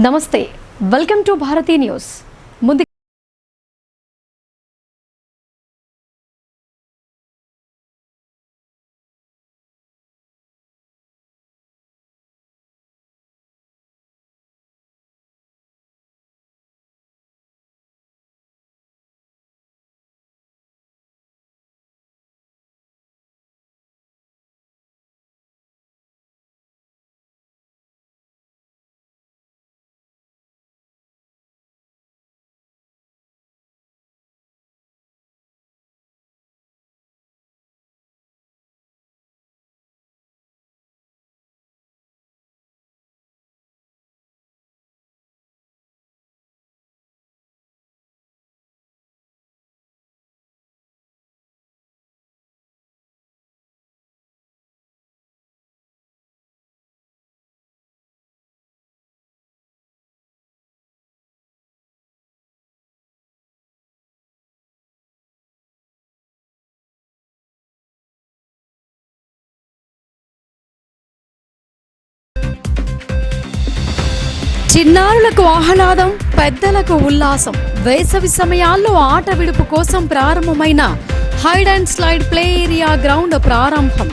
నమస్తే, welcome to Bharati news. చిన్నారులకు ఆహ్లాదం, పెద్దలకు ఉల్లాసం. వేసవి సమయాల్లో ఆట విడుపు కోసం ప్రారంభమైన hide and slide play area ground ప్రారంభం.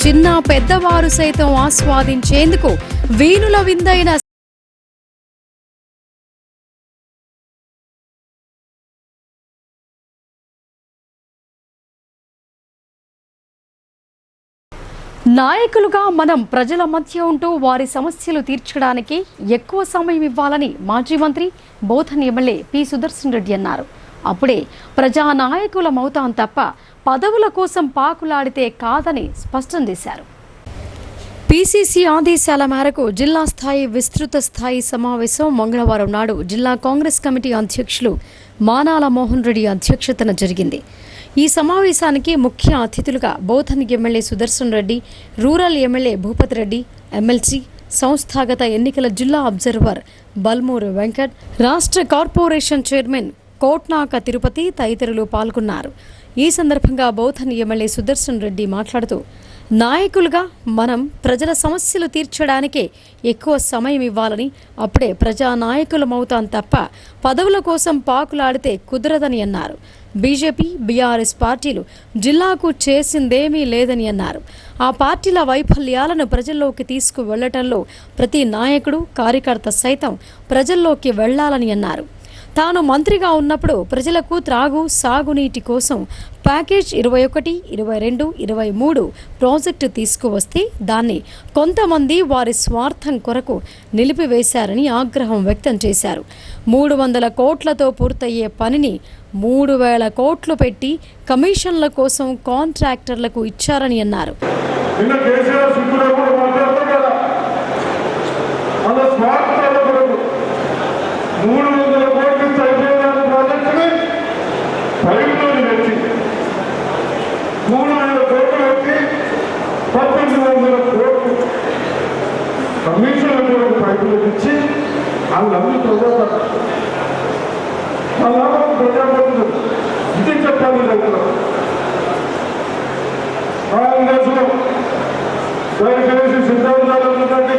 చిన్న పెద్దవారు సైతం ఆస్వాదించేందుకు వీణుల విందైన నాయకులుగా మనం ప్రజల మధ్య ఉంటూ వారి సమస్యలు తీర్చడానికి ఎక్కువ సమయం ఇవ్వాలని మాజీ మంత్రి బోధన్ ఎమ్మెల్యే పి సుదర్శన్ రెడ్డి అన్నారు. అప్పుడే ప్రజానాయకులమవుతాం తప్ప పదవుల కోసం పాకులాడితే కాదని స్పష్టం చేశారు. పిసిసి ఆదేశాల మేరకు జిల్లా స్థాయి విస్తృత స్థాయి సమావేశం మంగళవారం నాడు జిల్లా కాంగ్రెస్ కమిటీ అధ్యక్షులు మానాల మోహన్ రెడ్డి అధ్యక్షతన జరిగింది. ఈ సమావేశానికి ముఖ్య అతిథులుగా Bodhan MLA Sudarshan Reddy, rural MLA Bhupathi Reddy, MLC, సంస్థాగత ఎన్నికల జిల్లా అబ్జర్వర్ బల్మూరు వెంకట్, రాష్ట్ర కార్పొరేషన్ చైర్మన్ కోట్నాక తిరుపతి తదితరులు పాల్గొన్నారు. ఈ సందర్భంగా బోధన్ ఎమ్మెల్యే సుదర్శన్ రెడ్డి మాట్లాడుతూ, నాయకులుగా మనం ప్రజల సమస్యలు తీర్చడానికే ఎక్కువ సమయం ఇవ్వాలని, అప్పుడే ప్రజానాయకులమవుతాం తప్ప పదవుల కోసం పాకులాడితే కుదరదని అన్నారు. బీజేపీ, బీఆర్ఎస్ పార్టీలు జిల్లాకు చేసిందేమీ లేదని అన్నారు. ఆ పార్టీల వైఫల్యాలను ప్రజల్లోకి తీసుకువెళ్లటంలో ప్రతి నాయకుడు, కార్యకర్త సైతం ప్రజల్లోకి వెళ్లాలని అన్నారు. తాను మంత్రిగా ఉన్నప్పుడు ప్రజలకు త్రాగు, సాగునీటి కోసం ప్యాకేజ్ 21, 22, 23 ప్రాజెక్టు తీసుకువస్తే దాన్ని కొంతమంది వారి స్వార్థం కొరకు నిలిపివేశారని ఆగ్రహం వ్యక్తం చేశారు. 300 కోట్లతో పూర్తయ్యే పనిని 3000 కోట్లు పెట్టి కమిషన్ల కోసం కాంట్రాక్టర్లకు ఇచ్చారని అన్నారు. కమిషన్లకు పైపులు ఇచ్చి వాళ్ళందరూ ప్రజాపతులు ఇది చెప్పాలి. కాంగ్రెస్లో దయచేసి సిద్ధాంతాలు ఉందండి,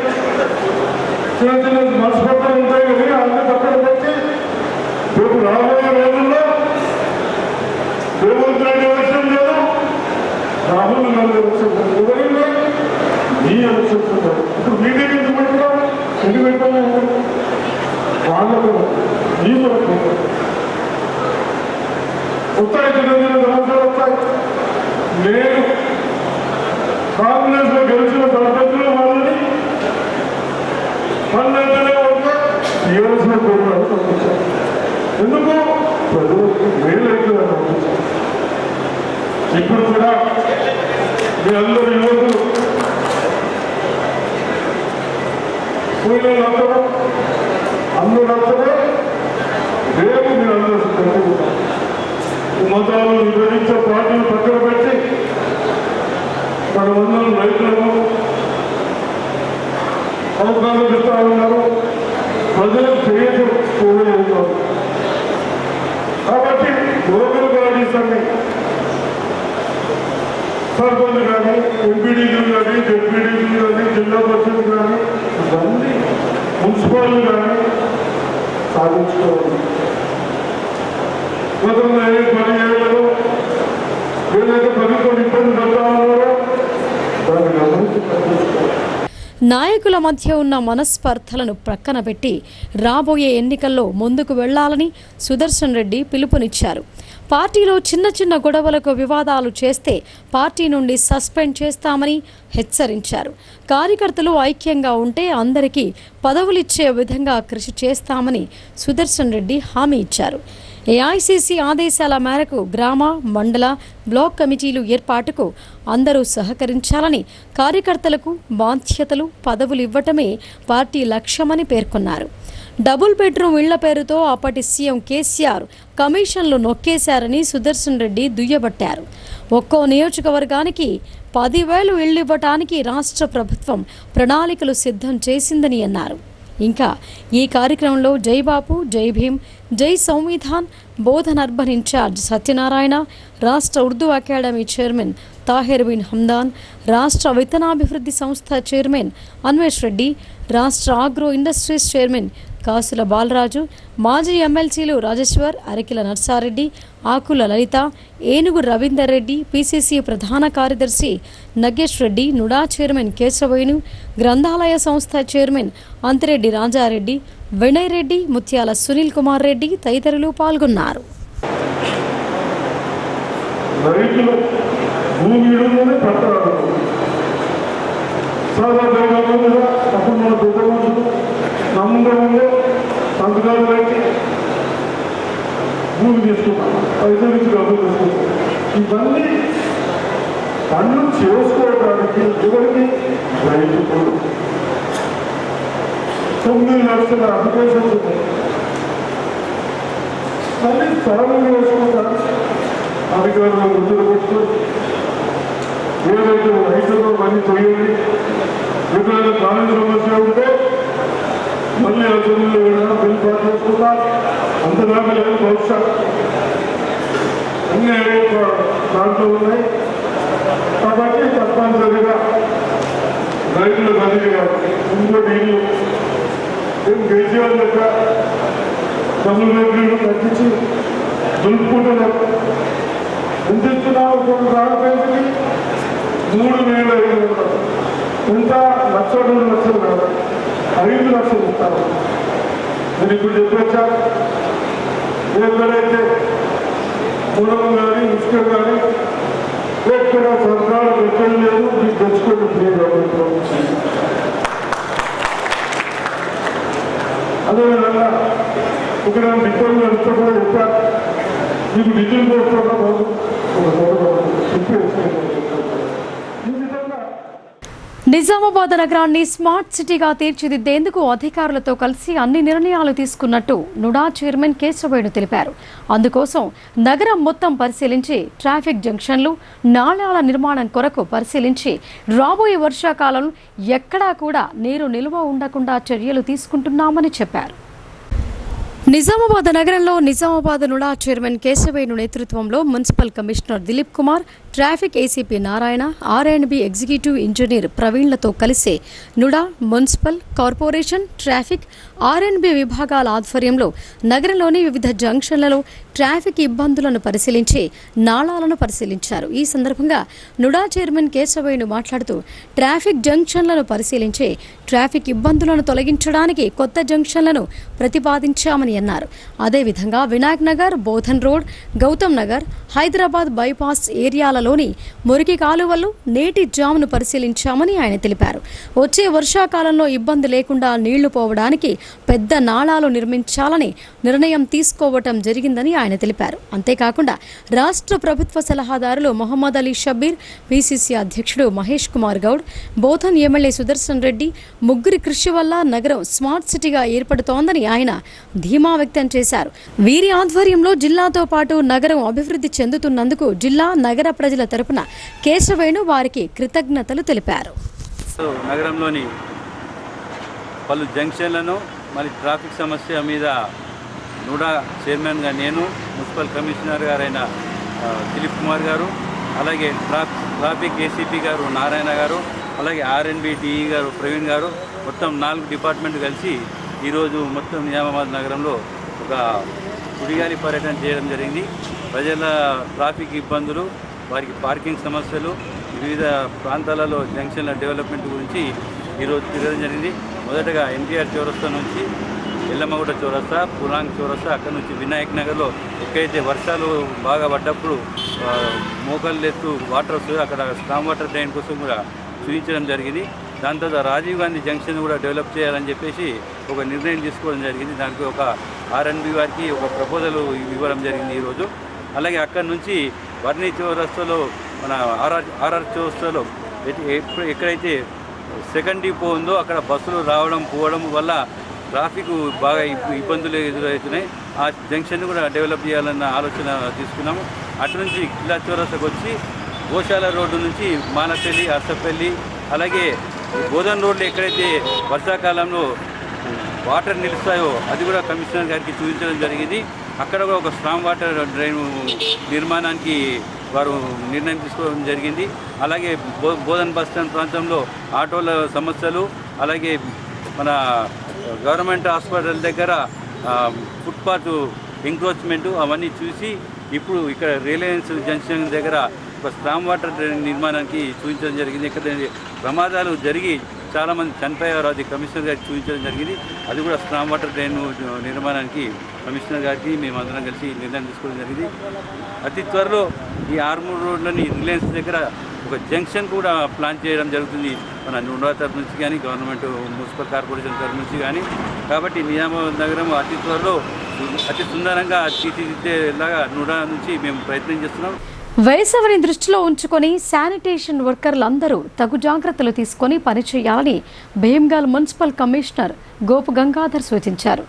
చిన్న చిన్న మనస్పర్ధలు ఉంటాయి కానీ అన్ని పక్కన పెట్టి రేపు రాబోయే రోజుల్లో రేవంత్ రెడ్డి ఎలక్షన్ లేదు, రాహుల్ గాంధీ ఎలక్షన్ లేదు, ఎవరైనా ఈ ఎలక్షన్ ఉంటారు. ఇప్పుడు మీటింగ్ ఎందుకు పెట్టుకోవాలి, ఎందుకు పెట్టుకోవాలి, వాళ్ళకు ఈ వరకు వస్తాయి, చిన్న చిన్న సమస్యలు వస్తాయి. నేను కాంగ్రెస్ లో గెలిచిన సర్పంచులు వాళ్ళని 12 వస్తే టీఆర్ఎస్లో కోరుకోవడానికి పంపించారు. ఎందుకు ప్రజలకు మేలు అవుతుందని పంపించారు. ఇప్పుడు కూడా మీ అందరూ యువకులు కూలీలు అందరూ వస్తారో రేపు మీరు అందరూ కలుగుతారు. మతాలు విభజించే పార్టీలు పక్కన పెట్టి మనమందరం రైతులకు అవకాశం ఇస్తా ఉన్నారు, ప్రజలకు చేయడం. కాబట్టి లోకల్ బాడీస్ అన్ని సర్పంచ్ కానీ, ఎంపీడీలు కానీ, జెడ్పీడీలు కానీ, జిల్లా పరిషత్ కానీ, ఇవన్నీ మున్సిపాలిటీ కానీ నాయకుల మధ్య ఉన్న మనస్పర్ధలను ప్రక్కన పెట్టి రాబోయే ఎన్నికల్లో ముందుకు వెళ్లాలని సుదర్శన్ రెడ్డి పిలుపునిచ్చారు. పార్టీలో చిన్న చిన్న గొడవలకు వివాదాలు చేస్తే పార్టీ నుండి సస్పెండ్ చేస్తామని హెచ్చరించారు. కార్యకర్తలు ఐక్యంగా ఉంటే అందరికీ పదవులిచ్చే విధంగా కృషి చేస్తామని సుదర్శన్ రెడ్డి హామీ ఇచ్చారు. ఏఐసీసీ ఆదేశాల మేరకు గ్రామ, మండల, బ్లాక్ కమిటీలు ఏర్పాటుకు అందరూ సహకరించాలని, కార్యకర్తలకు బాధ్యతలు, పదవులు ఇవ్వటమే పార్టీ లక్ష్యమని పేర్కొన్నారు. డబుల్ బెడ్రూమ్ ఇళ్ల పేరుతో అప్పటి సీఎం కేసీఆర్ కమిషన్లు నొక్కేశారని సుదర్శన్ రెడ్డి దుయ్యబట్టారు. ఒక్కో నియోజకవర్గానికి 10,000 ఇళ్లు ఇవ్వటానికి రాష్ట్ర ప్రభుత్వం ప్రణాళికలు సిద్ధం చేసిందని అన్నారు. ఇంకా ఈ కార్యక్రమంలో జై బాపు, జై భీమ్, జై సంవిధాన్, బోధన్ అర్బన్ ఇన్ఛార్జ్ సత్యనారాయణ, రాష్ట్ర ఉర్దూ అకాడమీ చైర్మన్ తాహిర్ బిన్ హమ్దాన్, రాష్ట్ర విత్తనాభివృద్ధి సంస్థ చైర్మన్ అన్వేష్ రెడ్డి, రాష్ట్ర ఆగ్రో ఇండస్ట్రీస్ చైర్మన్ కాసుల బాలరాజు, మాజీ ఎమ్మెల్సీలు రాజేశ్వర్, అరికిల నర్సారెడ్డి, ఆకుల లలిత, ఏనుగు రవీందర్ రెడ్డి, పిసిసి ప్రధాన కార్యదర్శి నగేష్ రెడ్డి, నుడా చైర్మన్ కేశవేణు, గ్రంథాలయ సంస్థ చైర్మన్ అంతిరెడ్డి రాజారెడ్డి, వినయ్ రెడ్డి, ముత్యాల సునీల్ కుమార్ రెడ్డి తదితరులు పాల్గొన్నారు. నమ్మకంలో సంతకాలు పెట్టి భూమి తీసుకుంటాం, పైసలు ఇచ్చి డబ్బులు తీసుకుంటాం. ఇవన్నీ పనులు చేసుకోవడానికి ఎవరికి రైతులు 9 లక్షల అప్లికేషన్స్ ఉన్నాయి. మళ్ళీ సరళంగా వేసుకుంటారు. అధికారులు గుర్తులు పెట్టుకొని ఏదైతే రైతులు మళ్ళీ చేయండి. ఎక్కడైనా కాలేజీ సమస్య ఉంటే మళ్ళీ అసెంబ్లీలో ఏదైనా బిల్ పాస్ చేసుకుంటాం. అంతదాకా లేదు బహుశా అన్నీ దాంట్లో ఉన్నాయి. కాబట్టి తప్పనిసరిగా రైతులకు అందించాలి. ఇంకోటి ఇల్లు కేసీఆర్ లెక్క డబ్బులు రేట్లు తగ్గించి దులుపుకుంటున్నారు. ఎంత ఇస్తున్నావు? ఒక రాకపోయింది 3,500 ఎంత 1,00,000 2 లక్షలు కాదు, 5 లక్షలు ఇస్తారు. నేను ఇప్పుడు చెప్పొచ్చా? ఎక్కడైతే పొలం కానీ ఇసుక కానీ ఎక్కడ సరకాలు పెట్టడం లేదు, మీకు తెచ్చుకోండి ఫ్రీ గవర్నమెంట్. అదేవిధంగా ఇక్కడ డిపోలు ఎంత కూడా చెప్పారు. మీకు డీజిల్ పోతున్నా నిజామాబాద్ నగరాన్ని స్మార్ట్ సిటీగా తీర్చిదిద్దేందుకు అధికారులతో కలిసి అన్ని నిర్ణయాలు తీసుకున్నట్టు నుడా చైర్మన్ కేశవేణు తెలిపారు. అందుకోసం నగరం మొత్తం పరిశీలించి ట్రాఫిక్ జంక్షన్లు, నాళాల నిర్మాణం కొరకు పరిశీలించి రాబోయే వర్షాకాలం ఎక్కడా కూడా నీరు నిల్వ ఉండకుండా చర్యలు తీసుకుంటున్నామని చెప్పారు. నిజామాబాద్ నగరంలో నిజామాబాద్ నుడా చైర్మన్ కేశవేణు నేతృత్వంలో municipal commissioner Dilip Kumar, traffic ACP Narayana, ఆర్ఎండ్బి ఎగ్జిక్యూటివ్ ఇంజనీర్ ప్రవీణ్లతో కలిసి నుడా, మున్సిపల్, కార్పొరేషన్, ట్రాఫిక్, ఆర్ఎండ్బి విభాగాల ఆధ్వర్యంలో నగరంలోని వివిధ జంక్షన్లలో ట్రాఫిక్ ఇబ్బందులను పరిశీలించి నాళాలను పరిశీలించారు. ఈ సందర్భంగా నుడా చైర్మన్ కేశవేణు మాట్లాడుతూ ట్రాఫిక్ జంక్షన్లను పరిశీలించి ట్రాఫిక్ ఇబ్బందులను తొలగించడానికి కొత్త జంక్షన్లను ప్రతిపాదించామని అన్నారు. అదేవిధంగా వినాయక్ నగర్, బోధన్ రోడ్, గౌతమ్ నగర్, హైదరాబాద్ బైపాస్ ఏరియాలలోని మురికి కాలువలు, నేటి జామ్ను పరిశీలించామని ఆయన తెలిపారు. వచ్చే వర్షాకాలంలో ఇబ్బంది లేకుండా నీళ్లు పోవడానికి పెద్ద నాళాలు నిర్మించాలని నిర్ణయం తీసుకోవటం జరిగిందని ఆయన తెలిపారు. అంతేకాకుండా రాష్ట్ర ప్రభుత్వ సలహాదారులు మొహమ్మద్ అలీ షబీర్, పిసిసి అధ్యక్షుడు మహేష్ కుమార్ గౌడ్, బోధన్ ఎమ్మెల్యే సుదర్శన్ రెడ్డి ముగ్గురి కృషి వల్ల నగరం స్మార్ట్ సిటీగా ఏర్పడుతోందని ఆయన ధీమా వ్యక్తం చేశారు. వీరి ఆధ్వర్యంలో జిల్లాతో పాటు నగరం అభివృద్ధి చెందుతున్నందుకు జిల్లా, నగర ప్రజల తరపున కేశవేణు వారికి కృతజ్ఞతలు తెలిపారు. నగరంలోని పలు జంక్షన్లను మరి ట్రాఫిక్ సమస్య మీద నుడా చైర్మన్గా నేను, మున్సిపల్ కమిషనర్ గారైన దిలీప్ కుమార్ గారు, అలాగే ట్రాఫిక్ ఏసీపీ గారు నారాయణ గారు, అలాగే ఆర్ఎండ్బి డిఈ గారు ప్రవీణ్ గారు, మొత్తం 4 డిపార్ట్మెంట్ కలిసి ఈరోజు మొత్తం నిజామాబాద్ నగరంలో ఒక సుడిగాలి పర్యటన చేయడం జరిగింది. ప్రజల ట్రాఫిక్ ఇబ్బందులు, వారికి పార్కింగ్ సమస్యలు, వివిధ ప్రాంతాలలో జంక్షన్ల డెవలప్మెంట్ గురించి ఈరోజు తిరగడం జరిగింది. మొదటగా ఎన్టీఆర్ చౌరస్తా నుంచి ఎల్లమ్మగుట్ట చౌరస్తా, పులాంగ్ చౌరస్తా, అక్కడ నుంచి వినాయక్ నగర్లో ఎక్కడైతే వర్షాలు బాగా పడ్డప్పుడు మోకాళ్ళు ఎత్తు వాటర్ వస్తుంది, అక్కడ స్టామ్ వాటర్ డ్రైన్ కోసం కూడా చూపించడం జరిగింది. దాని తర్వాత రాజీవ్ గాంధీ జంక్షన్ కూడా డెవలప్ చేయాలని చెప్పేసి ఒక నిర్ణయం తీసుకోవడం జరిగింది. దానికి ఒక R&B వారికి ఒక ప్రపోజల్ ఇవ్వడం జరిగింది ఈరోజు. అలాగే అక్కడి నుంచి వర్ణి చౌరస్తాలో మన ఆర్ఆర్ చౌరస్తాలో ఎక్కడైతే సెకండ్ డిపో ఉందో అక్కడ బస్సులు రావడం పోవడం వల్ల ట్రాఫిక్ బాగా ఇబ్బందులు ఎదురవుతున్నాయి. ఆ జంక్షన్ కూడా డెవలప్ చేయాలన్న ఆలోచన తీసుకున్నాము. అటు నుంచి కిల్లా చౌరస్తాకు వచ్చి గోశాల రోడ్డు నుంచి మానపల్లి, అర్సపల్లి, అలాగే బోధన్ రోడ్లు ఎక్కడైతే వర్షాకాలంలో వాటర్ నిలుస్తాయో అది కూడా కమిషనర్ గారికి చూపించడం జరిగింది. అక్కడ కూడా ఒక స్ట్రాంగ్ వాటర్ డ్రైన్ నిర్మాణానికి వారు నిర్ణయం తీసుకోవడం జరిగింది. అలాగే బోధన్ బస్ స్టాండ్ ప్రాంతంలో ఆటోల సమస్యలు, అలాగే మన గవర్నమెంట్ హాస్పిటల్ దగ్గర ఫుట్పాత్ ఎంక్రోచ్మెంటు అవన్నీ చూసి ఇప్పుడు ఇక్కడ రిలయన్స్ జంక్షన్ దగ్గర ఒక స్ట్రాంగ్ వాటర్ డ్రైన్ నిర్మాణానికి చూపించడం జరిగింది. ఇక్కడ ప్రమాదాలు జరిగి చాలామంది చనిపోయారు, అది కమిషనర్ గారికి చూపించడం జరిగింది. అది కూడా స్ట్రాంగ్ వాటర్ డ్రైన్ నిర్మాణానికి కమిషనర్ గారికి మేమందరం కలిసి నిర్ణయం తీసుకోవడం జరిగింది. అతి త్వరలో ఈ ఆర్మూర్ రోడ్లోని రిలయన్స్ దగ్గర ఒక జంక్షన్ కూడా ప్లాన్ చేయడం జరుగుతుంది, మన నుండా తరఫు నుంచి కానీ గవర్నమెంట్ మున్సిపల్ కార్పొరేషన్ తరఫు నుంచి కానీ. కాబట్టి నిజామాబాద్ నగరం అతి త్వరలో అతి సుందరంగా తీర్చిదిద్దేలాగా నుండా నుంచి మేము ప్రయత్నం చేస్తున్నాం. వేసవిని దృష్టిలో ఉంచుకొని శానిటేషన్ వర్కర్లందరూ తగు జాగ్రత్తలు తీసుకొని పనిచేయాలని భీమ్గల్ మున్సిపల్ కమిషనర్ గోపు గంగాధర్ సూచించారు.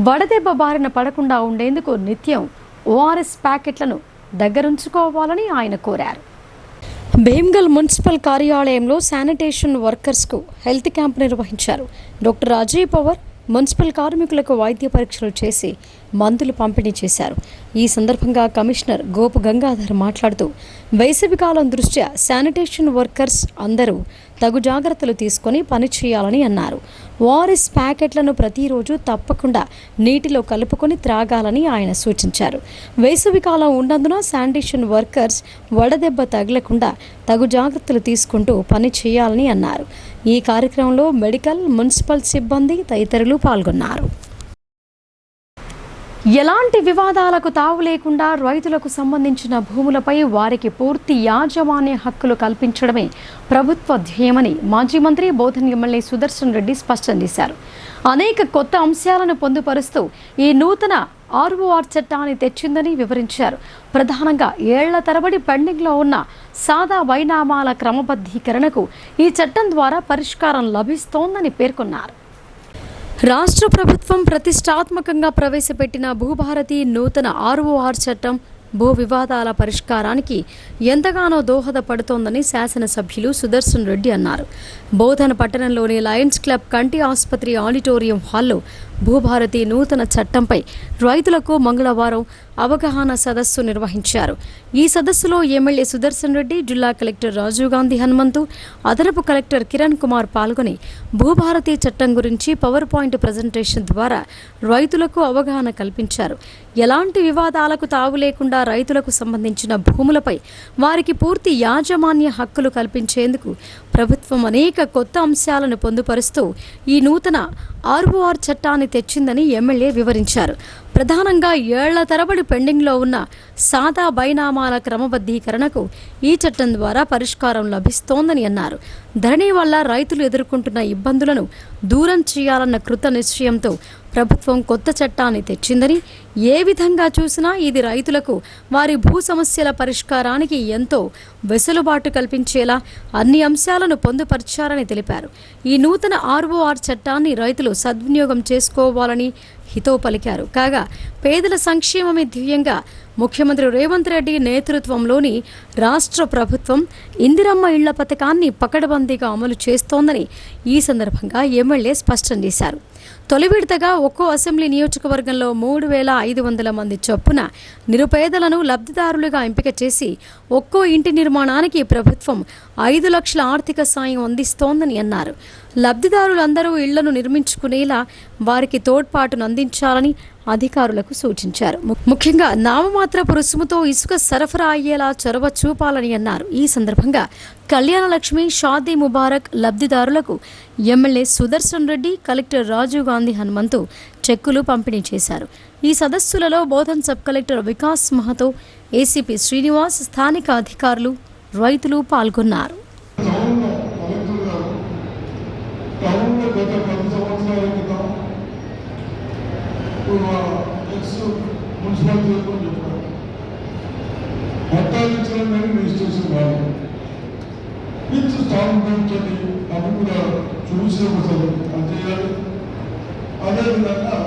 వడదెబ్బ బారిన పడకుండా ఉండేందుకు నిత్యం ORS ప్యాకెట్లను దగ్గరుంచుకోవాలని ఆయన కోరారు. భీమ్గల్ మున్సిపల్ కార్యాలయంలో శానిటేషన్ వర్కర్స్కు హెల్త్ క్యాంప్ నిర్వహించారు. డాక్టర్ అజయ్ పవర్ మున్సిపల్ కార్మికులకు వైద్య పరీక్షలు చేసి మందులు పంపిణీ చేశారు. ఈ సందర్భంగా కమిషనర్ గోపు గంగాధర్ మాట్లాడుతూ వేసవికాలం దృష్ట్యా శానిటేషన్ వర్కర్స్ అందరూ తగు జాగ్రత్తలు తీసుకొని పనిచేయాలని అన్నారు. ORS ప్యాకెట్లను ప్రతిరోజు తప్పకుండా నీటిలో కలుపుకొని త్రాగాలని ఆయన సూచించారు. వేసవికాలం ఉన్నందున శానిటేషన్ వర్కర్స్ వడదెబ్బ తగలకుండా తగు జాగ్రత్తలు తీసుకుంటూ పని చేయాలని అన్నారు. ఈ కార్యక్రమంలో మెడికల్, మున్సిపల్ సిబ్బంది తదితరులు పాల్గొన్నారు. ఎలాంటి వివాదాలకు తావు లేకుండా రైతులకు సంబంధించిన భూములపై వారికి పూర్తి యాజమాన్య హక్కులు కల్పించడమే ప్రభుత్వ ధ్యేయమని మాజీ మంత్రి బోధన్ ఎమ్మెల్యే సుదర్శన్ రెడ్డి స్పష్టం చేశారు. అనేక కొత్త అంశాలను పొందుపరుస్తూ ఈ నూతన ROR చట్టాన్ని తెచ్చిందని వివరించారు. ప్రధానంగా ఏళ్ల తరబడి పెండింగ్లో ఉన్న సాదా బైనామాల క్రమబద్ధీకరణకు ఈ చట్టం ద్వారా పరిష్కారం లభిస్తోందని పేర్కొన్నారు. రాష్ట్ర ప్రభుత్వం ప్రతిష్టాత్మకంగా ప్రవేశపెట్టిన భూభారతి నూతన ROR చట్టం భూ వివాదాల పరిష్కారానికి ఎంతగానో దోహదపడుతోందని శాసనసభ్యులు సుదర్శన్ రెడ్డి అన్నారు. బోధన పట్టణంలోని లయన్స్ క్లబ్ కంటి ఆసుపత్రి ఆడిటోరియం హాల్లో భూభారతి నూతన చట్టంపై రైతులకు మంగళవారం అవగాహన సదస్సు నిర్వహించారు. ఈ సదస్సులో ఎమ్మెల్యే సుదర్శన్ రెడ్డి, జిల్లా కలెక్టర్ రాజీవ్ గాంధీ హనుమంతు, అదనపు కలెక్టర్ కిరణ్ కుమార్ పాల్గొని భూభారతి చట్టం గురించి పవర్ పాయింట్ ప్రజెంటేషన్ ద్వారా రైతులకు అవగాహన కల్పించారు. ఎలాంటి వివాదాలకు తావు లేకుండా రైతులకు సంబంధించిన భూములపై వారికి పూర్తి యాజమాన్య హక్కులు కల్పించేందుకు ప్రభుత్వం అనేక కొత్త అంశాలను పొందుపరుస్తూ ఈ నూతన ROR చట్టాన్ని తెచ్చిందని ఎమ్మెల్యే వివరించారు. ప్రధానంగా ఏళ్ల తరబడి పెండింగ్లో ఉన్న సాదా బైనామాల క్రమబద్ధీకరణకు ఈ చట్టం ద్వారా పరిష్కారం లభిస్తోందని అన్నారు. ధరణి వల్ల రైతులు ఎదుర్కొంటున్న ఇబ్బందులను దూరం చేయాలన్న కృత నిశ్చయంతో ప్రభుత్వం కొత్త చట్టాన్ని తెచ్చిందని, ఏ విధంగా చూసినా ఇది రైతులకు వారి భూ సమస్యల పరిష్కారానికి ఎంతో వెసులుబాటు కల్పించేలా అన్ని అంశాలను పొందుపరిచారని తెలిపారు. ఈ నూతన ROR చట్టాన్ని రైతులు సద్వినియోగం చేసుకోవాలని హితవు పలికారు. కాగా పేదల సంక్షేమమే ధ్యేయంగా ముఖ్యమంత్రి రేవంత్ రెడ్డి నేతృత్వంలోని రాష్ట్ర ప్రభుత్వం ఇందిరమ్మ ఇళ్ల పథకాన్ని పకడ్బందీగా అమలు చేస్తోందని ఈ సందర్భంగా ఎమ్మెల్యే స్పష్టం చేశారు. తొలి విడతగా ఒక్కో అసెంబ్లీ నియోజకవర్గంలో 3,500 మంది చొప్పున నిరుపేదలను లబ్ధిదారులుగా ఎంపిక చేసి ఒక్కో ఇంటి నిర్మాణానికి ప్రభుత్వం 5 లక్షల ఆర్థిక సాయం అందిస్తోందని అన్నారు. లబ్ధిదారులందరూ ఇళ్లను నిర్మించుకునేలా వారికి తోడ్పాటును అందించాలని అధికారులకు సూచించారు. ముఖ్యంగా నామమాత్రపు రుసుముతో ఇసుక సరఫరా అయ్యేలా చొరవ చూపాలని అన్నారు. ఈ సందర్భంగా కళ్యాణ లక్ష్మి, షాదీ ముబారక్ లబ్ధిదారులకు ఎమ్మెల్యే సుదర్శన్ రెడ్డి, కలెక్టర్ రాజీవ్ గాంధీ హనుమంతు చెక్కులు పంపిణీ చేశారు. ఈ సదస్సులలో Bodhan sub collector Vikas Mahato, ACP Srinivas, స్థానిక అధికారులు, రైతులు పాల్గొన్నారు. అదేవిధంగా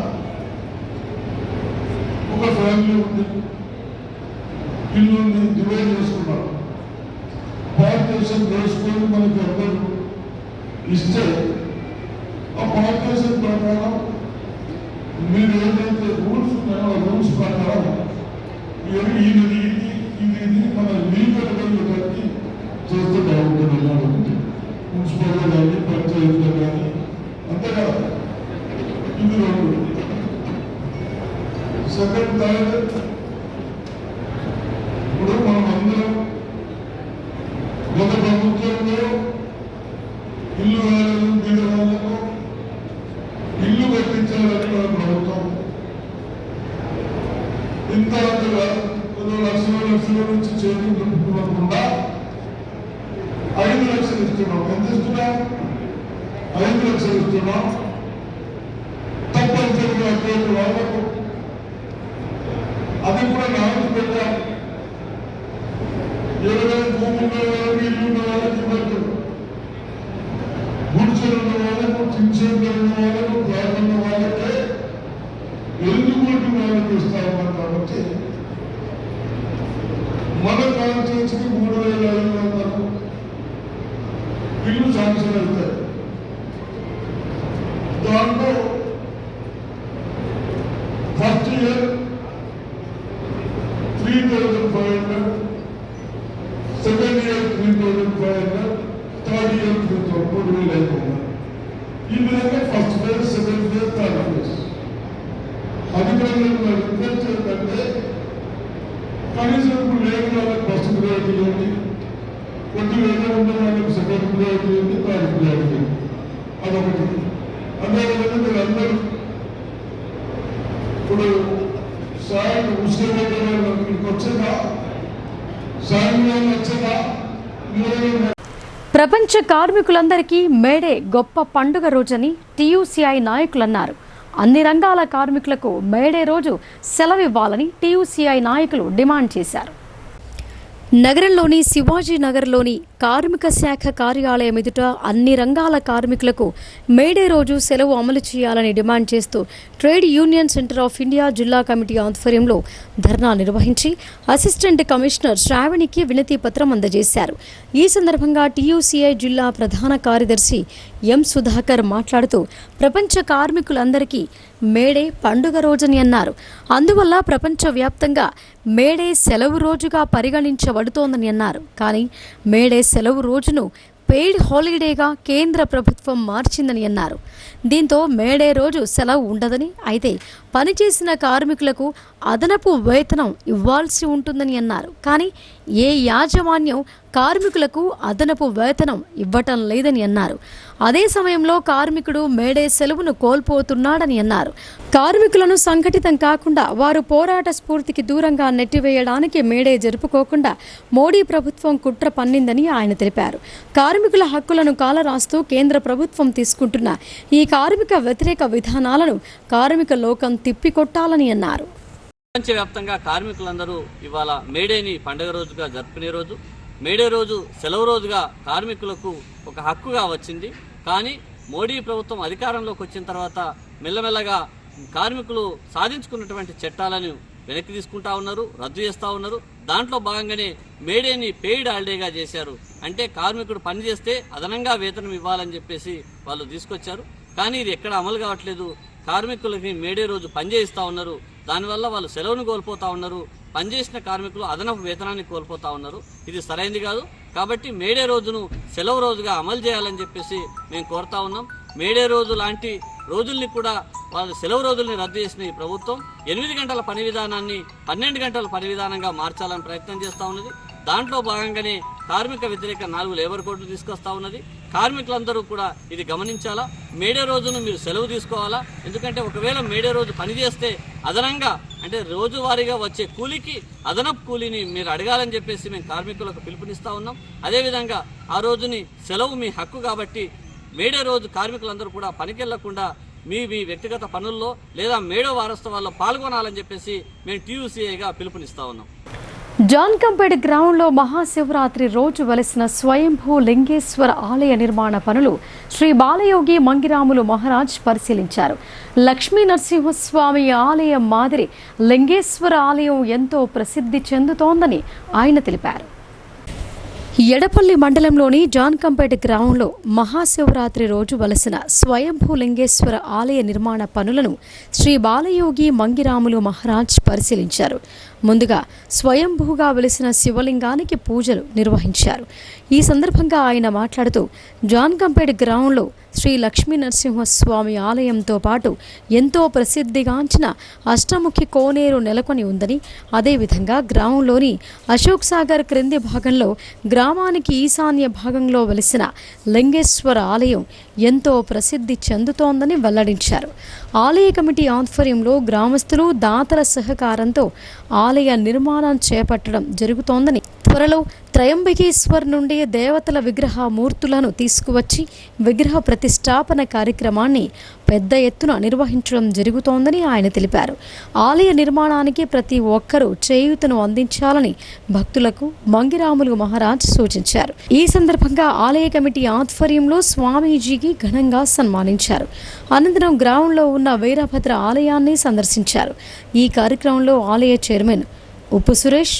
ఒక ఫ్యామిలీ ఉంది, ఇల్లుని డివైడ్ చేసుకున్నారు. పార్టీషన్ చేసుకొని మనకి అందరూ ఇస్తే ఆ పార్టీషన్ ప్రకారం మీరు ఏదైతే రూల్స్ ఉన్నాయో ఆ రూల్స్ ప్రకారం ఇది మన లీగల్ వెళ్ళడానికి చేస్తే బాగుంటుంది. కాబట్టి మున్సిపల్గా కానీ పంచాయతీలో కానీ అంతేగా ఇది రెండు. సెకండ్ థర్డ్ ఇప్పుడు మనం అందరం గత ప్రభుత్వంలో ఇల్లు వాళ్ళకు బీద వాళ్ళకు ఇల్లు కట్టించాలని మన ప్రభుత్వం ఇంత లక్షల నుంచి చేరుకుంటుకోకుండా 5 లక్షలు ఇస్తున్నాం. ఎంత ఇస్తున్నాం? 5 లక్షలు ఇస్తున్నాం. తప్పనిసరిగా అటువంటి వాళ్ళకు అది కూడా నాలుగు పెట్టాం. ఎవరైనా భూముల్లో వాళ్ళకి, ఇల్లు ఉన్న వాళ్ళకి ఇవ్వద్దు. గుడిసెలు ఉన్న వాళ్ళకు, చించెలు ఉన్న వాళ్ళకు, ప్లాట్ ఉన్న వాళ్ళకే ఎలిజిబిలిటీ వాళ్ళకి ఇస్తామని. కాబట్టి మన కాన్స్టిట్యూన్సీకి 3,500 ఇల్లు శాంక్షన్ అవుతాయి. దాంట్లో first year 3,500, second year 3,500, third year 3,500. ఈ విధంగా first phase, second phase, third phase. అధికారులకు రిక్వెస్ట్ ఏంటంటే కనీసం ఇప్పుడు లేని వాళ్ళకి ఫస్ట్ ప్రియారిటీ ఇవ్వండి, కొద్ది వేరే ఉన్న వాళ్ళకి సెకండ్ ప్రియారిటీ ఇవ్వండి, థర్డ్ ప్రియారిటీ ఇవ్వండి. అదొకటి. అదేవిధంగా మీరు అందరూ ఇప్పుడు సాయం ఉసిరికి వచ్చేదా, సాయం వచ్చేదా? ప్రపంచ కార్మికులందరికీ మేడే గొప్ప పండుగ రోజని టీయూసీఐ నాయకులన్నారు. అన్ని రంగాల కార్మికులకు మేడే రోజు సెలవివ్వాలని టీయూసీఐ నాయకులు డిమాండ్ చేశారు. నగరంలోని శివాజీ నగర్లోని కార్మిక శాఖ కార్యాలయం ఎదుట అన్ని రంగాల కార్మికులకు మేడే రోజు సెలవు అమలు చేయాలని డిమాండ్ చేస్తూ trade union centre of India జిల్లా కమిటీ ఆధ్వర్యంలో ధర్నా నిర్వహించి అసిస్టెంట్ కమిషనర్ శ్రావణికి వినతి పత్రం అందజేశారు. ఈ సందర్భంగా టీయూసీఐ జిల్లా ప్రధాన కార్యదర్శి ఎం సుధాకర్ మాట్లాడుతూ ప్రపంచ కార్మికులందరికీ మేడే పండుగ రోజని అన్నారు. అందువల్ల ప్రపంచవ్యాప్తంగా మేడే సెలవు రోజుగా పరిగణించబడుతోందని అన్నారు. కానీ మేడే సెలవు రోజును పెయిడ్ హాలిడేగా కేంద్ర ప్రభుత్వం మార్చిందని అన్నారు. దీంతో మేడే రోజు సెలవు ఉండదని, అయితే పనిచేసిన కార్మికులకు అదనపు వేతనం ఇవ్వాల్సి ఉంటుందని అన్నారు. కానీ ఏ యాజమాన్యం కార్మికులకు అదనపు వేతనం ఇవ్వటం లేదని అన్నారు. అదే సమయంలో కార్మికుడు మేడే సెలవును కోల్పోతున్నాడని అన్నారు. కార్మికులను సంఘటితం కాకుండా వారు పోరాట స్ఫూర్తికి దూరంగా నెట్టివేయడానికి మేడే జరుపుకోకుండా మోడీ ప్రభుత్వం కుట్ర పన్నిందని ఆయన తెలిపారు. కార్మికుల హక్కులను కాలరాస్తూ కేంద్ర ప్రభుత్వం తీసుకుంటున్న ఈ కార్మిక వ్యతిరేక విధానాలను కార్మిక లోకం తిప్పికొట్టాలని అన్నారు. ప్రపంచవ్యాప్తంగా కార్మికులందరూ ఇవాళ మేడేని పండుగ రోజుగా జరుపుకునే రోజు. మేడే రోజు సెలవు రోజుగా కార్మికులకు ఒక హక్కుగా వచ్చింది. కానీ మోడీ ప్రభుత్వం అధికారంలోకి వచ్చిన తర్వాత మెల్లమెల్లగా కార్మికులు సాధించుకున్నటువంటి చట్టాలను వెనక్కి తీసుకుంటా ఉన్నారు, రద్దు చేస్తూ ఉన్నారు. దాంట్లో భాగంగానే మేడేని పెయిడ్ హాలిడేగా చేశారు. అంటే కార్మికుడు పనిచేస్తే అదనంగా వేతనం ఇవ్వాలని చెప్పేసి వాళ్ళు తీసుకొచ్చారు. కానీ ఇది ఎక్కడ అమలు కావట్లేదు. కార్మికులకి మేడే రోజు పనిచేయిస్తూ ఉన్నారు. దానివల్ల వాళ్ళు సెలవును కోల్పోతూ ఉన్నారు. పనిచేసిన కార్మికులు అదనపు వేతనాన్ని కోల్పోతా ఉన్నారు. ఇది సరైనది కాదు. కాబట్టి మేడే రోజును సెలవు రోజుగా అమలు చేయాలని చెప్పేసి మేము కోరుతా ఉన్నాం. మేడే రోజు లాంటి రోజుల్ని కూడా వాళ్ళ సెలవు రోజుల్ని రద్దు చేసిన ఈ ప్రభుత్వం 8 గంటల పని విధానాన్ని 12 గంటల పని విధానంగా మార్చాలని ప్రయత్నం చేస్తూ ఉన్నది. దాంట్లో భాగంగానే కార్మిక వ్యతిరేక 4 లేబర్ కోడ్లు తీసుకొస్తా ఉన్నది. కార్మికులందరూ కూడా ఇది గమనించాలా. మేడే రోజును మీరు సెలవు తీసుకోవాలా. ఎందుకంటే ఒకవేళ మేడే రోజు పని చేస్తే అదనంగా అంటే రోజువారీగా వచ్చే కూలికి అదనపు కూలీని మీరు అడగాలని చెప్పేసి మేము కార్మికులకు పిలుపునిస్తూ ఉన్నాం. అదేవిధంగా ఆ రోజుని సెలవు మీ హక్కు కాబట్టి మేడే రోజు కార్మికులందరూ కూడా పనికెళ్లకుండా మీ వ్యక్తిగత పనుల్లో లేదా మేడో వారోత్సవాల్లో పాల్గొనాలని చెప్పేసి మేము TUCAగా పిలుపునిస్తా ఉన్నాం. జాన్కంపేట గ్రామంలో మహాశివరాత్రి రోజు వెలిసిన స్వయంభూ లింగేశ్వర ఆలయ నిర్మాణ పనులు శ్రీ బాలయోగి మంగిరాములు మహారాజ్ పరిశీలించారు. లక్ష్మీ నరసింహస్వామి ఆలయం మాదిరి లింగేశ్వర ఆలయం ఎంతో ప్రసిద్ధి చెందుతోందని ఆయన తెలిపారు. ఎడపల్లి మండలంలోని జాన్కంపేట గ్రామంలో మహాశివరాత్రి రోజు వలసిన స్వయంభూ లింగేశ్వర ఆలయ నిర్మాణ పనులను శ్రీ బాలయోగి మంగిరాములు మహారాజ్ పరిశీలించారు. ముందుగా స్వయంభూగా వెలిసిన శివలింగానికి పూజలు నిర్వహించారు. ఈ సందర్భంగా ఆయన మాట్లాడుతూ జాన్కంపేట గ్రామంలో శ్రీ లక్ష్మీ నరసింహస్వామి ఆలయంతో పాటు ఎంతో ప్రసిద్ధిగాంచిన అష్టముఖి కోనేరు నెలకొని ఉందని, అదేవిధంగా గ్రామంలోని అశోక్ సాగర్ క్రింది భాగంలో గ్రామానికి ఈశాన్య భాగంలో వెలిసిన లింగేశ్వర ఆలయం ఎంతో ప్రసిద్ధి చెందుతోందని వెల్లడించారు. ఆలయ కమిటీ ఆధ్వర్యంలో గ్రామస్తులు దాతల సహకారంతో ఆలయ నిర్మాణం చేపట్టడం జరుగుతోందని, త్వరలో త్రయంబకేశ్వర్ నుండి దేవతల విగ్రహ మూర్తులను తీసుకువచ్చి విగ్రహ ప్రతిష్టాపన కార్యక్రమాన్ని పెద్ద ఎత్తున నిర్వహించడం జరుగుతోందని ఆయన తెలిపారు. ఆలయ నిర్మాణానికి ప్రతి ఒక్కరూ చేయూతను అందించాలని భక్తులకు మంగిరాములు మహారాజ్ సూచించారు. ఈ సందర్భంగా ఆలయ కమిటీ ఆధ్వర్యంలో స్వామీజీకి ఘనంగా సన్మానించారు. అనంతరం గ్రామంలో ఉన్న వీరభద్ర ఆలయాన్ని సందర్శించారు. ఈ కార్యక్రమంలో ఆలయ చైర్మన్ ఉప్పు సురేష్,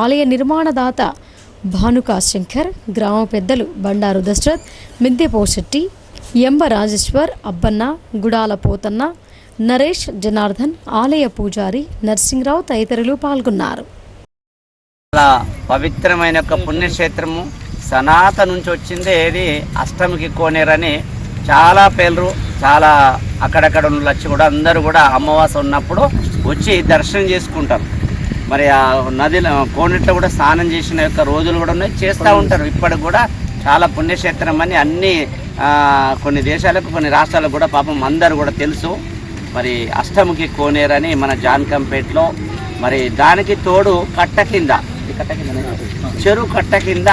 ఆలయ నిర్మాణదాత భానుకా శంకర్, గ్రామ పెద్దలు బండారు దశరథ్, మిద్దె పోశెట్టి, ఎంబ రాజేశ్వర్, అబ్బన్న, గుడాల పోతన్న, నరేష్, జనార్దన్, ఆలయ పూజారి నర్సింగ్రావు తదితరులు పాల్గొన్నారు. పవిత్రమైన ఒక పుణ్యక్షేత్రము సనాత నుంచి వచ్చిందే ఇది అష్టమికి కోనేరని చాలా పేర్లు, చాలా అక్కడక్కడ వచ్చి కూడా అందరూ కూడా అమావాస్య ఉన్నప్పుడు వచ్చి దర్శనం చేసుకుంటారు. మరి ఆ నదిలో కోనేట్లో కూడా స్నానం చేసిన యొక్క రోజులు కూడా ఉన్నాయి, చేస్తూ ఉంటారు. ఇప్పటికి కూడా చాలా పుణ్యక్షేత్రం అని అన్ని కొన్ని దేశాలకు కొన్ని రాష్ట్రాలకు కూడా పాపం అందరూ కూడా తెలుసు. మరి అష్టముఖి కోనేరని మన జాన్కంపేటలో మరి దానికి తోడు కట్ట కింద చెరువు కట్ట కింద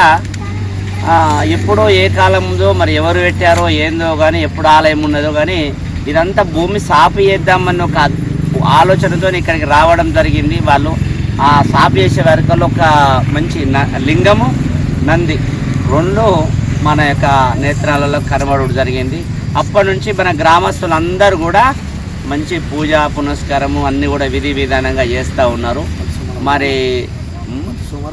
ఎప్పుడో ఏ కాలంలో మరి ఎవరు పెట్టారో ఏందో కానీ ఎప్పుడు ఆలయం ఉన్నదో కానీ ఇదంతా భూమి సాపు చేద్దామని ఒక ఆలోచనతో ఇక్కడికి రావడం జరిగింది. వాళ్ళు ఆ సాపు చేసే వరకల్లో ఒక మంచి లింగము నంది రెండు మన యొక్క నేత్రాలలో కనబడడం జరిగింది. అప్పటి నుంచి మన గ్రామస్తులందరూ కూడా మంచి పూజ పునస్కారము అన్నీ కూడా విధి విధానంగా చేస్తూ ఉన్నారు. మరి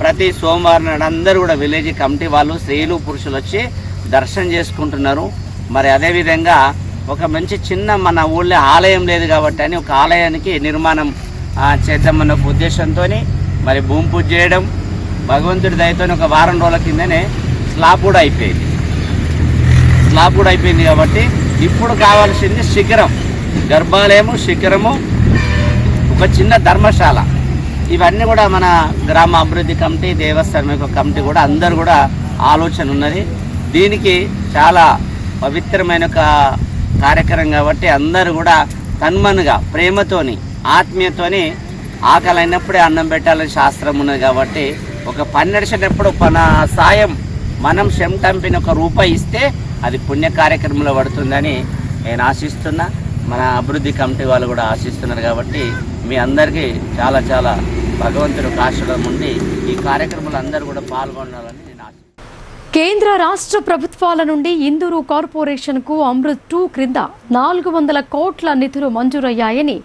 ప్రతి సోమవారం నాడు అందరూ కూడా విలేజ్ కమిటీ వాళ్ళు స్త్రీలు పురుషులు వచ్చి దర్శనం చేసుకుంటున్నారు. మరి అదేవిధంగా ఒక మంచి చిన్న మన ఊళ్ళో ఆలయం లేదు కాబట్టి అని ఒక ఆలయానికి నిర్మాణం చేద్దామన్న ఒక ఉద్దేశంతో మరి భూమి పూజ చేయడం, భగవంతుడి దయతో ఒక వారం రోజుల కిందనే స్లాబ్ కూడా అయిపోయింది కాబట్టి ఇప్పుడు కావాల్సింది శిఖరం, గర్భాలయము, శిఖరము, ఒక చిన్న ధర్మశాల. ఇవన్నీ కూడా మన గ్రామ అభివృద్ధి కమిటీ, దేవస్థానం యొక్క కమిటీ కూడా అందరు కూడా ఆలోచన ఉన్నది. దీనికి చాలా పవిత్రమైన ఒక కార్యక్రమం కాబట్టి అందరూ కూడా తన్మనుగా ప్రేమతోని ఆత్మీయతోని ఆకలి అయినప్పుడే అన్నం పెట్టాలని శాస్త్రం ఉన్నది కాబట్టి ఒక పని నడిచేటప్పుడు మన సాయం మనం చెమటంపిన ఒక రూపాయి ఇస్తే అది పుణ్య కార్యక్రమంలో పడుతుందని నేను ఆశిస్తున్నా. మన అభివృద్ధి కమిటీ వాళ్ళు కూడా ఆశిస్తున్నారు కాబట్టి మీ అందరికీ చాలా చాలా భగవంతుడు ఆశీర్వాదం ఉండి ఈ కార్యక్రమంలో అందరూ కూడా పాల్గొనాలని నేను ఆశిస్తున్నాను. కేంద్ర రాష్ట్ర ప్రభుత్వాల నుండి ఇందూరు కార్పొరేషన్కు అమృత్ 2 క్రింద 400 కోట్ల నిధులు మంజూరయ్యాయని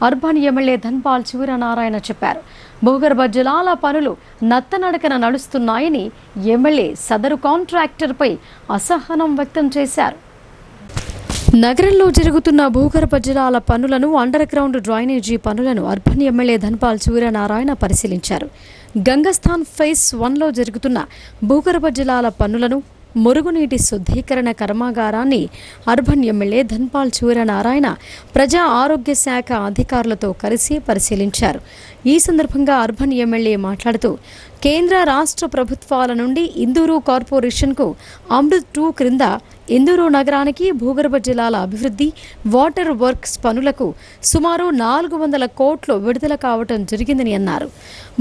అర్బన్ ఎమ్మెల్యే ధన్పాల్ సూర్యనారాయణ చెప్పారు. భూగర్భ జలాల పనులు నత్తనడకన నడుస్తున్నాయని ఎమ్మెల్యే సదరు కాంట్రాక్టర్పై అసహనం వ్యక్తం చేశారు. నగరంలో జరుగుతున్న భూగర్భ జలాల పనులను, అండర్ గ్రౌండ్ డ్రైనేజీ పనులను అర్బన్ ఎమ్మెల్యే ధన్పాల్ సూర్యనారాయణ పరిశీలించారు. గంగస్థాన్ ఫేజ్ 1లో జరుగుతున్న భూగర్భ జలాల పనులను, మురుగునీటి శుద్ధీకరణ కర్మాగారాన్ని అర్బన్ ఎమ్మెల్యే ధన్పాల్ సూర్యనారాయణ ప్రజా ఆరోగ్య శాఖ అధికారులతో కలిసి పరిశీలించారు. ఈ సందర్భంగా అర్బన్ ఎమ్మెల్యే మాట్లాడుతూ, కేంద్ర రాష్ట్ర ప్రభుత్వాల నుండి ఇందూరు కార్పొరేషన్కు అమృత్ 2 క్రింద ఇందూరు నగరానికి భూగర్భ జలాల అభివృద్ధి, వాటర్ వర్క్స్ పనులకు సుమారు 400 కోట్లు విడుదల కావటం జరిగిందని అన్నారు.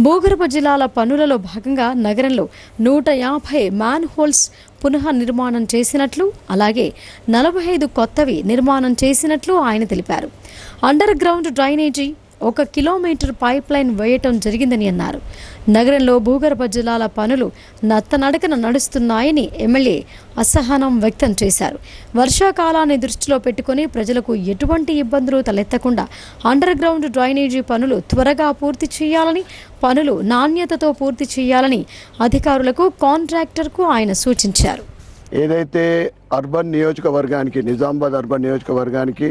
భూగర్భ జలాల పనులలో భాగంగా నగరంలో 150 మ్యాన్ హోల్స్ పునః నిర్మాణం చేసినట్లు, అలాగే 45 కొత్తవి నిర్మాణం చేసినట్లు ఆయన తెలిపారు. Underground drainage 1 kilometre pipeline వేయటం జరిగిందని అన్నారు. నగరంలో భూగర్భ జలాల పనులు నత్తనడకన నడుస్తున్నాయని ఎమ్మెల్యే అసహనం వ్యక్తం చేశారు. వర్షాకాలాన్ని దృష్టిలో పెట్టుకుని ప్రజలకు ఎటువంటి ఇబ్బందులు తలెత్తకుండా అండర్ గ్రౌండ్ డ్రైనేజీ పనులు త్వరగా పూర్తి చేయాలని, పనులు నాణ్యతతో పూర్తి చేయాలని అధికారులకు, కాంట్రాక్టర్కు ఆయన సూచించారు. ఏదైతే అర్బన్ నియోజకవర్గానికి, నిజామాబాద్ అర్బన్ నియోజకవర్గానికి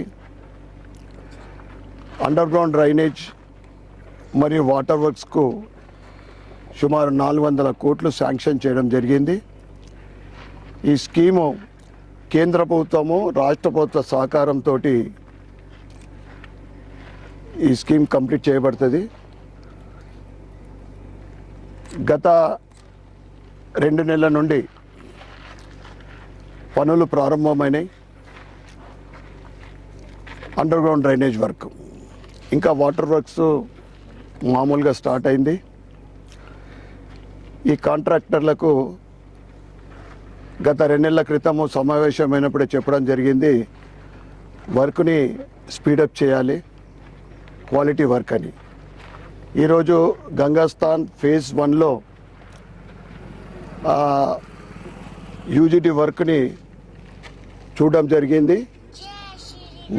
అండర్ గ్రౌండ్ డ్రైనేజ్ మరియు వాటర్ వర్క్స్కు సుమారు 400 కోట్లు శాంక్షన్ చేయడం జరిగింది. ఈ స్కీము కేంద్ర ప్రభుత్వము, రాష్ట్ర ప్రభుత్వ సహకారంతో ఈ స్కీమ్ కంప్లీట్ చేయబడుతుంది. గత 2 నెలల నుండి పనులు ప్రారంభమైనాయి. అండర్ గ్రౌండ్ డ్రైనేజ్ వర్క్, ఇంకా వాటర్ వర్క్స్ మామూలుగా స్టార్ట్ అయింది. ఈ కాంట్రాక్టర్లకు గత 2 నెలల క్రితము సమావేశమైనప్పుడే చెప్పడం జరిగింది, వర్క్ని స్పీడప్ చేయాలి, క్వాలిటీ వర్క్ అని. ఈరోజు గంగాస్థాన్ ఫేజ్ 1లో యూజిటీ వర్క్ని చూడడం జరిగింది.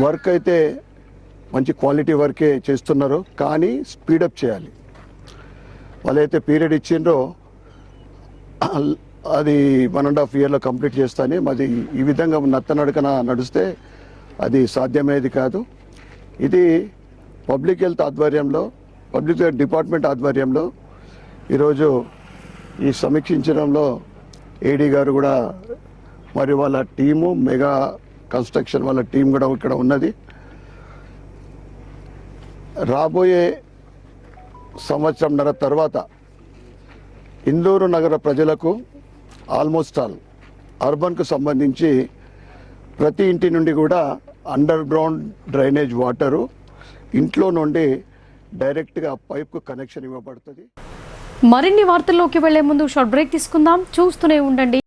వర్క్ అయితే మంచి క్వాలిటీ వర్కే చేస్తున్నారు, కానీ స్పీడప్ చేయాలి. వాళ్ళైతే పీరియడ్ ఇచ్చిండ్రో అది 1.5 ఇయర్లో కంప్లీట్ చేస్తానే. మాది ఈ విధంగా నత్తనడకన నడిస్తే అది సాధ్యమయ్యేది కాదు. ఇది పబ్లిక్ హెల్త్ ఆధ్వర్యంలో, పబ్లిక్ హెల్త్ డిపార్ట్మెంట్ ఆధ్వర్యంలో ఈరోజు ఈ సమీక్షించడంలో ఏడీ గారు కూడా మరియు వాళ్ళ టీము, మెగా కన్స్ట్రక్షన్ వాళ్ళ టీం కూడా ఇక్కడ ఉన్నది. రాబోయే సంవత్సరంన్నర తర్వాత ఇందూరు నగర ప్రజలకు ఆల్మోస్ట్ ఆల్ అర్బన్కు సంబంధించి ప్రతి ఇంటి నుండి కూడా అండర్ గ్రౌండ్ డ్రైనేజ్ వాటరు ఇంట్లో నుండి డైరెక్ట్గా పైప్కు కనెక్షన్ ఇవ్వబడుతుంది. మరిన్ని వార్తల్లోకి వెళ్లే ముందు షార్ట్ బ్రేక్ తీసుకుందాం. చూస్తూనే ఉండండి.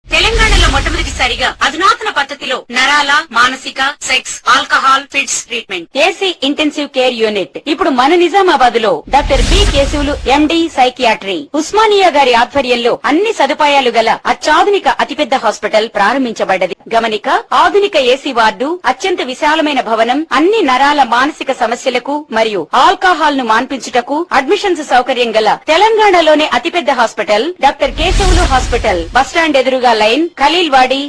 తెలంగాణలో మొట్టమొదటిసారిగా అధునాతన పద్ధతిలో నరాల, మానసిక, sex, alcohol, fits treatment, AC intensive care unit ఇప్పుడు మన నిజామాబాద్ లో doctor B Keshavulu MD psychiatry, Osmania గారి ఆధ్వర్యంలో అన్ని సదుపాయాలు గల అత్యాధునిక అతిపెద్ద హాస్పిటల్ ప్రారంభించబడ్డది. గమనిక, ఆధునిక ఏసీ వార్డు, అత్యంత విశాలమైన భవనం, అన్ని నరాల, మానసిక సమస్యలకు మరియు ఆల్కహాల్ ను మాన్పించుటకు అడ్మిషన్స్ సౌకర్యం గల తెలంగాణలోనే అతిపెద్ద hospital doctor Keshavulu hospital, bus stand ఎదురుగా లైన్, ఖలీల్వాడి.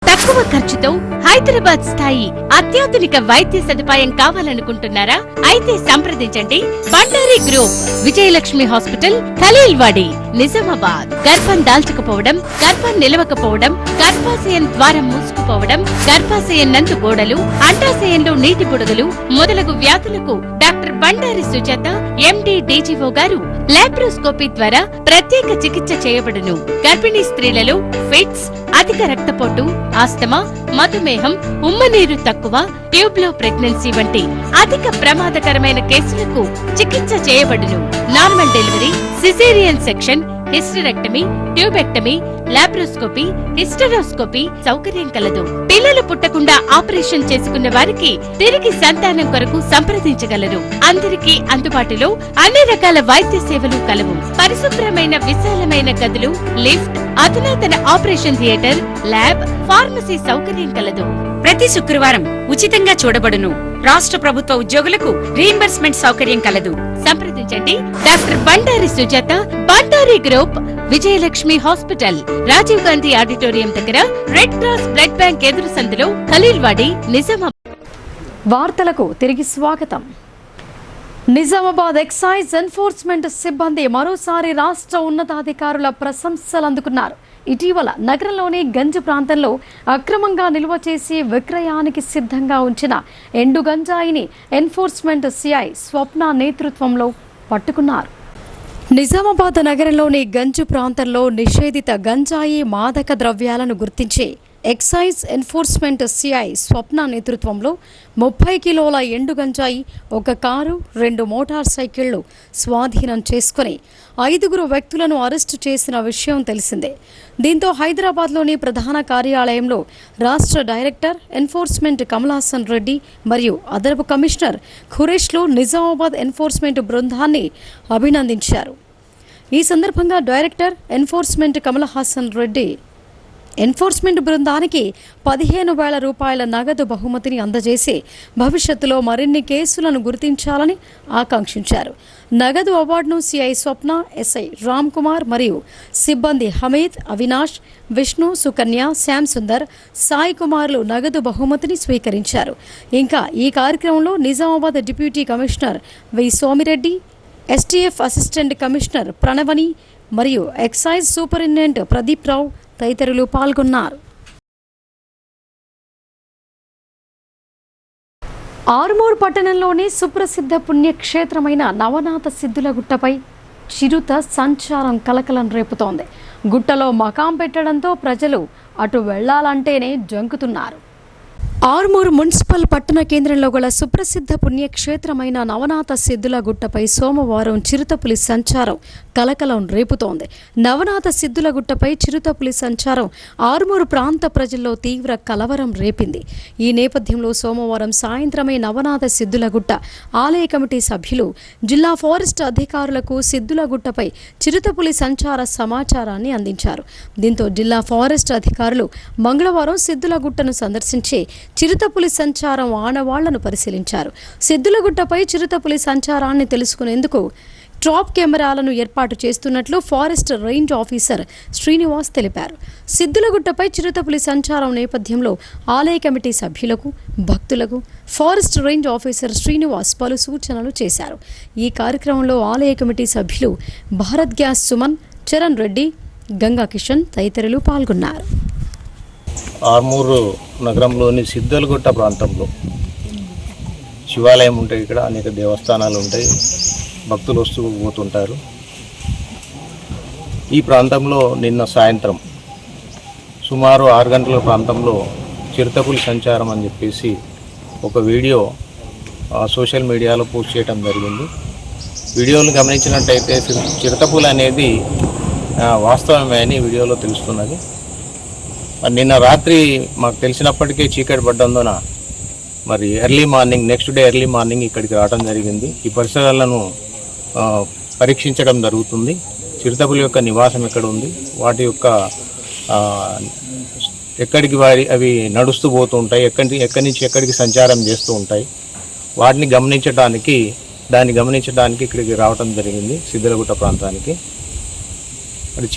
తక్కువ ఖర్చుతో హైదరాబాద్ స్థాయి అత్యాధునిక వైద్య సదుపాయం కావాలనుకుంటున్నారా? అయితే సంప్రదించండి బండారి గ్రూప్, విజయలక్ష్మి హాస్పిటల్, ఖలీల్వాడి, నిజామాబాద్. గర్భం దాల్చకపోవడం, గర్భం నిలవకపోవడం, గర్భాశయం ద్వారం మూసుకుపోవడం, గర్భాశయం నందు గోడలు, అండాశయంలో నీటి బుడగలు మొదలగు వ్యాధులకు డాక్టర్ బండారి సుజాత ఎండి డీజీఓ గారు లాప్రోస్కోపీ ద్వారా ప్రత్యేక చికిత్స చేయబడును. గర్భిణీ స్త్రీలలో ఫిట్స్, అధిక రక్తపోటు, ఆస్తమా, మధుమేహం, ఉమ్మనీరు తక్కువ, ట్యూబ్లో ప్రెగ్నెన్సీ వంటి అధిక ప్రమాదకరమైన కేసులకు చికిత్స చేయబడును. Normal delivery, caesarean section, hysterectomy, tubectomy, laparoscopy, hysteroscopy సౌకర్యం కలదు. పిల్లలు పుట్టకుండా ఆపరేషన్ చేసుకున్న వారికి తిరిగి సంతానం కొరకు సంప్రదించగలరు. అందరికీ అందుబాటులో అన్ని రకాల వైద్య సేవలు కలవు. పరిశుభ్రమైన విశాలమైన గదులు, లిఫ్ట్, అధునాతన ఆపరేషన్ థియేటర్, ల్యాబ్, ఫార్మసీ సౌకర్యం కలదు. ప్రతి శుక్రవారం ఉచితంగా చూడబడును. రాష్ట్ర ప్రభుత్వ ఉద్యోగులకు రీయింబర్స్మెంట్ సౌకర్యం కలదు. సంప్రదించండి doctor Bandari Sujatha, Bandari group, Vijayalakshmi hospital, Rajiv Gandhi auditorium దగ్గర, రెడ్ క్రాస్ బ్లడ్ బ్యాంక్ ఎదురు సందులో, ఖలీల్వాడి, నిజామాబాద్. వార్తలకు తిరిగి స్వాగతం. నిజామాబాద్ ఎక్సైజ్ ఎన్ఫోర్స్మెంట్ సిబ్బంది మరోసారి రాష్ట్ర ఉన్నతాధికారుల ప్రశంసలు అందుకున్నారు. ఇటీవల నగరంలోని గంజ్ ప్రాంతంలో అక్రమంగా నిల్వ చేసి విక్రయానికి సిద్ధంగా ఉంచిన ఎండు గంజాయిని ఎన్ఫోర్స్మెంట్ సిఐ స్వప్న నేతృత్వంలో పట్టుకున్నారు. నిజామాబాద్ నగరంలోని గంజ్ ప్రాంతంలో నిషేధిత గంజాయి మాదక ద్రవ్యాలను గుర్తించి ఎక్సైజ్ ఎన్ఫోర్స్మెంట్ సిఐ స్వప్న నేతృత్వంలో 30 కిలోల ఎండు గంజాయి, 1 కారు, 2 మోటార్ సైకిళ్లు స్వాధీనం చేసుకుని 5 వ్యక్తులను అరెస్టు చేసిన విషయం తెలిసిందే. దీంతో హైదరాబాద్లోని ప్రధాన కార్యాలయంలో రాష్ట్ర డైరెక్టర్ ఎన్ఫోర్స్మెంట్ కమలాసన్ రెడ్డి మరియు అదనపు కమిషనర్ ఖురేష్లు నిజామాబాద్ ఎన్ఫోర్స్మెంట్ బృందాన్ని అభినందించారు. ఈ సందర్భంగా director enforcement Kamal Haasan Reddy enforcement బృందానికి 15,000 రూపాయల నగదు బహుమతిని అందజేసి భవిష్యత్తులో మరిన్ని కేసులను గుర్తించాలని ఆకాంక్షించారు. నగదు అవార్డును సిఐ స్వప్న, ఎస్ఐ రామ్ కుమార్ మరియు సిబ్బంది హమీద్, అవినాష్, విష్ణు, సుకన్య, శ్యామ్ సుందర్, సాయి కుమార్లు నగదు బహుమతిని స్వీకరించారు. ఇంకా ఈ కార్యక్రమంలో Nizamabad deputy commissioner V Somireddy, STF assistant commissioner Pranavani మరియు ఎక్సైజ్ సూపరింటెండెంట్ ప్రదీప్ రావు తదితరులు పాల్గొన్నారు. ఆర్మూర్ పట్టణంలోని సుప్రసిద్ధ పుణ్యక్షేత్రమైన నవనాథ సిద్ధుల గుట్టపై చిరుత సంచారం కలకలం రేపుతోంది. గుట్టలో మకాం పెట్టడంతో ప్రజలు అటు వెళ్లాలంటేనే జంకుతున్నారు. ఆర్మూర్ మున్సిపల్ పట్టణ కేంద్రంలో గల సుప్రసిద్ధ పుణ్యక్షేత్రమైన నవనాథ సిద్ధుల గుట్టపై సోమవారం చిరుతపులి సంచారం కలకలం రేపుతోంది. నవనాథ సిద్ధుల గుట్టపై చిరుతపులి సంచారం ఆర్మూరు ప్రాంత ప్రజల్లో తీవ్ర కలవరం రేపింది. ఈ నేపథ్యంలో సోమవారం సాయంత్రమే నవనాథ సిద్ధుల గుట్ట ఆలయ కమిటీ సభ్యులు జిల్లా ఫారెస్ట్ అధికారులకు సిద్ధుల గుట్టపై చిరుతపులి సంచార సమాచారాన్ని అందించారు. దీంతో జిల్లా ఫారెస్ట్ అధికారులు మంగళవారం సిద్ధుల గుట్టను సందర్శించి చిరుతపులి సంచారం ఆనవాళ్లను పరిశీలించారు. సిద్ధులగుట్టపై చిరుతపులి సంచారాన్ని తెలుసుకునేందుకు ట్రాప్ కెమెరాలను ఏర్పాటు చేస్తున్నట్లు ఫారెస్ట్ రేంజ్ ఆఫీసర్ శ్రీనివాస్ తెలిపారు. సిద్ధులగుట్టపై చిరుతపులి సంచారం నేపథ్యంలో ఆలయ కమిటీ సభ్యులకు, భక్తులకు ఫారెస్ట్ రేంజ్ ఆఫీసర్ శ్రీనివాస్ పలు సూచనలు చేశారు. ఈ కార్యక్రమంలో ఆలయ కమిటీ సభ్యులు భారత్ గ్యాస్ సుమన్, చరణ్ రెడ్డి, గంగా కిషన్ తదితరులు పాల్గొన్నారు. ఆర్మూరు నగరంలోని సిద్ధలగుట్ట ప్రాంతంలో శివాలయం ఉంటాయి. ఇక్కడ అనేక దేవస్థానాలు ఉంటాయి, భక్తులు వస్తూ పోతుంటారు. ఈ ప్రాంతంలో నిన్న సాయంత్రం సుమారు 6 గంటల ప్రాంతంలో చిరుతపులి సంచారం అని చెప్పేసి ఒక వీడియో సోషల్ మీడియాలో పోస్ట్ చేయడం జరిగింది. వీడియోలు గమనించినట్టయితే చిరుతపులి అనేది వాస్తవమే అని వీడియోలో తెలుస్తున్నది. నిన్న రాత్రి మాకు తెలిసినప్పటికీ చీకటి పడ్డందున మరి నెక్స్ట్ డే ఎర్లీ మార్నింగ్ ఇక్కడికి రావడం జరిగింది. ఈ పరిసరాలను పరీక్షించడం జరుగుతుంది. చిరుతపులి యొక్క నివాసం ఎక్కడ ఉంది, వాటి యొక్క ఎక్కడికి అవి నడుస్తూ పోతూ ఉంటాయి, ఎక్కడి నుంచి ఎక్కడికి సంచారం చేస్తూ ఉంటాయి, వాటిని గమనించడానికి ఇక్కడికి రావడం జరిగింది సిద్ధలగుట్ట ప్రాంతానికి. మరి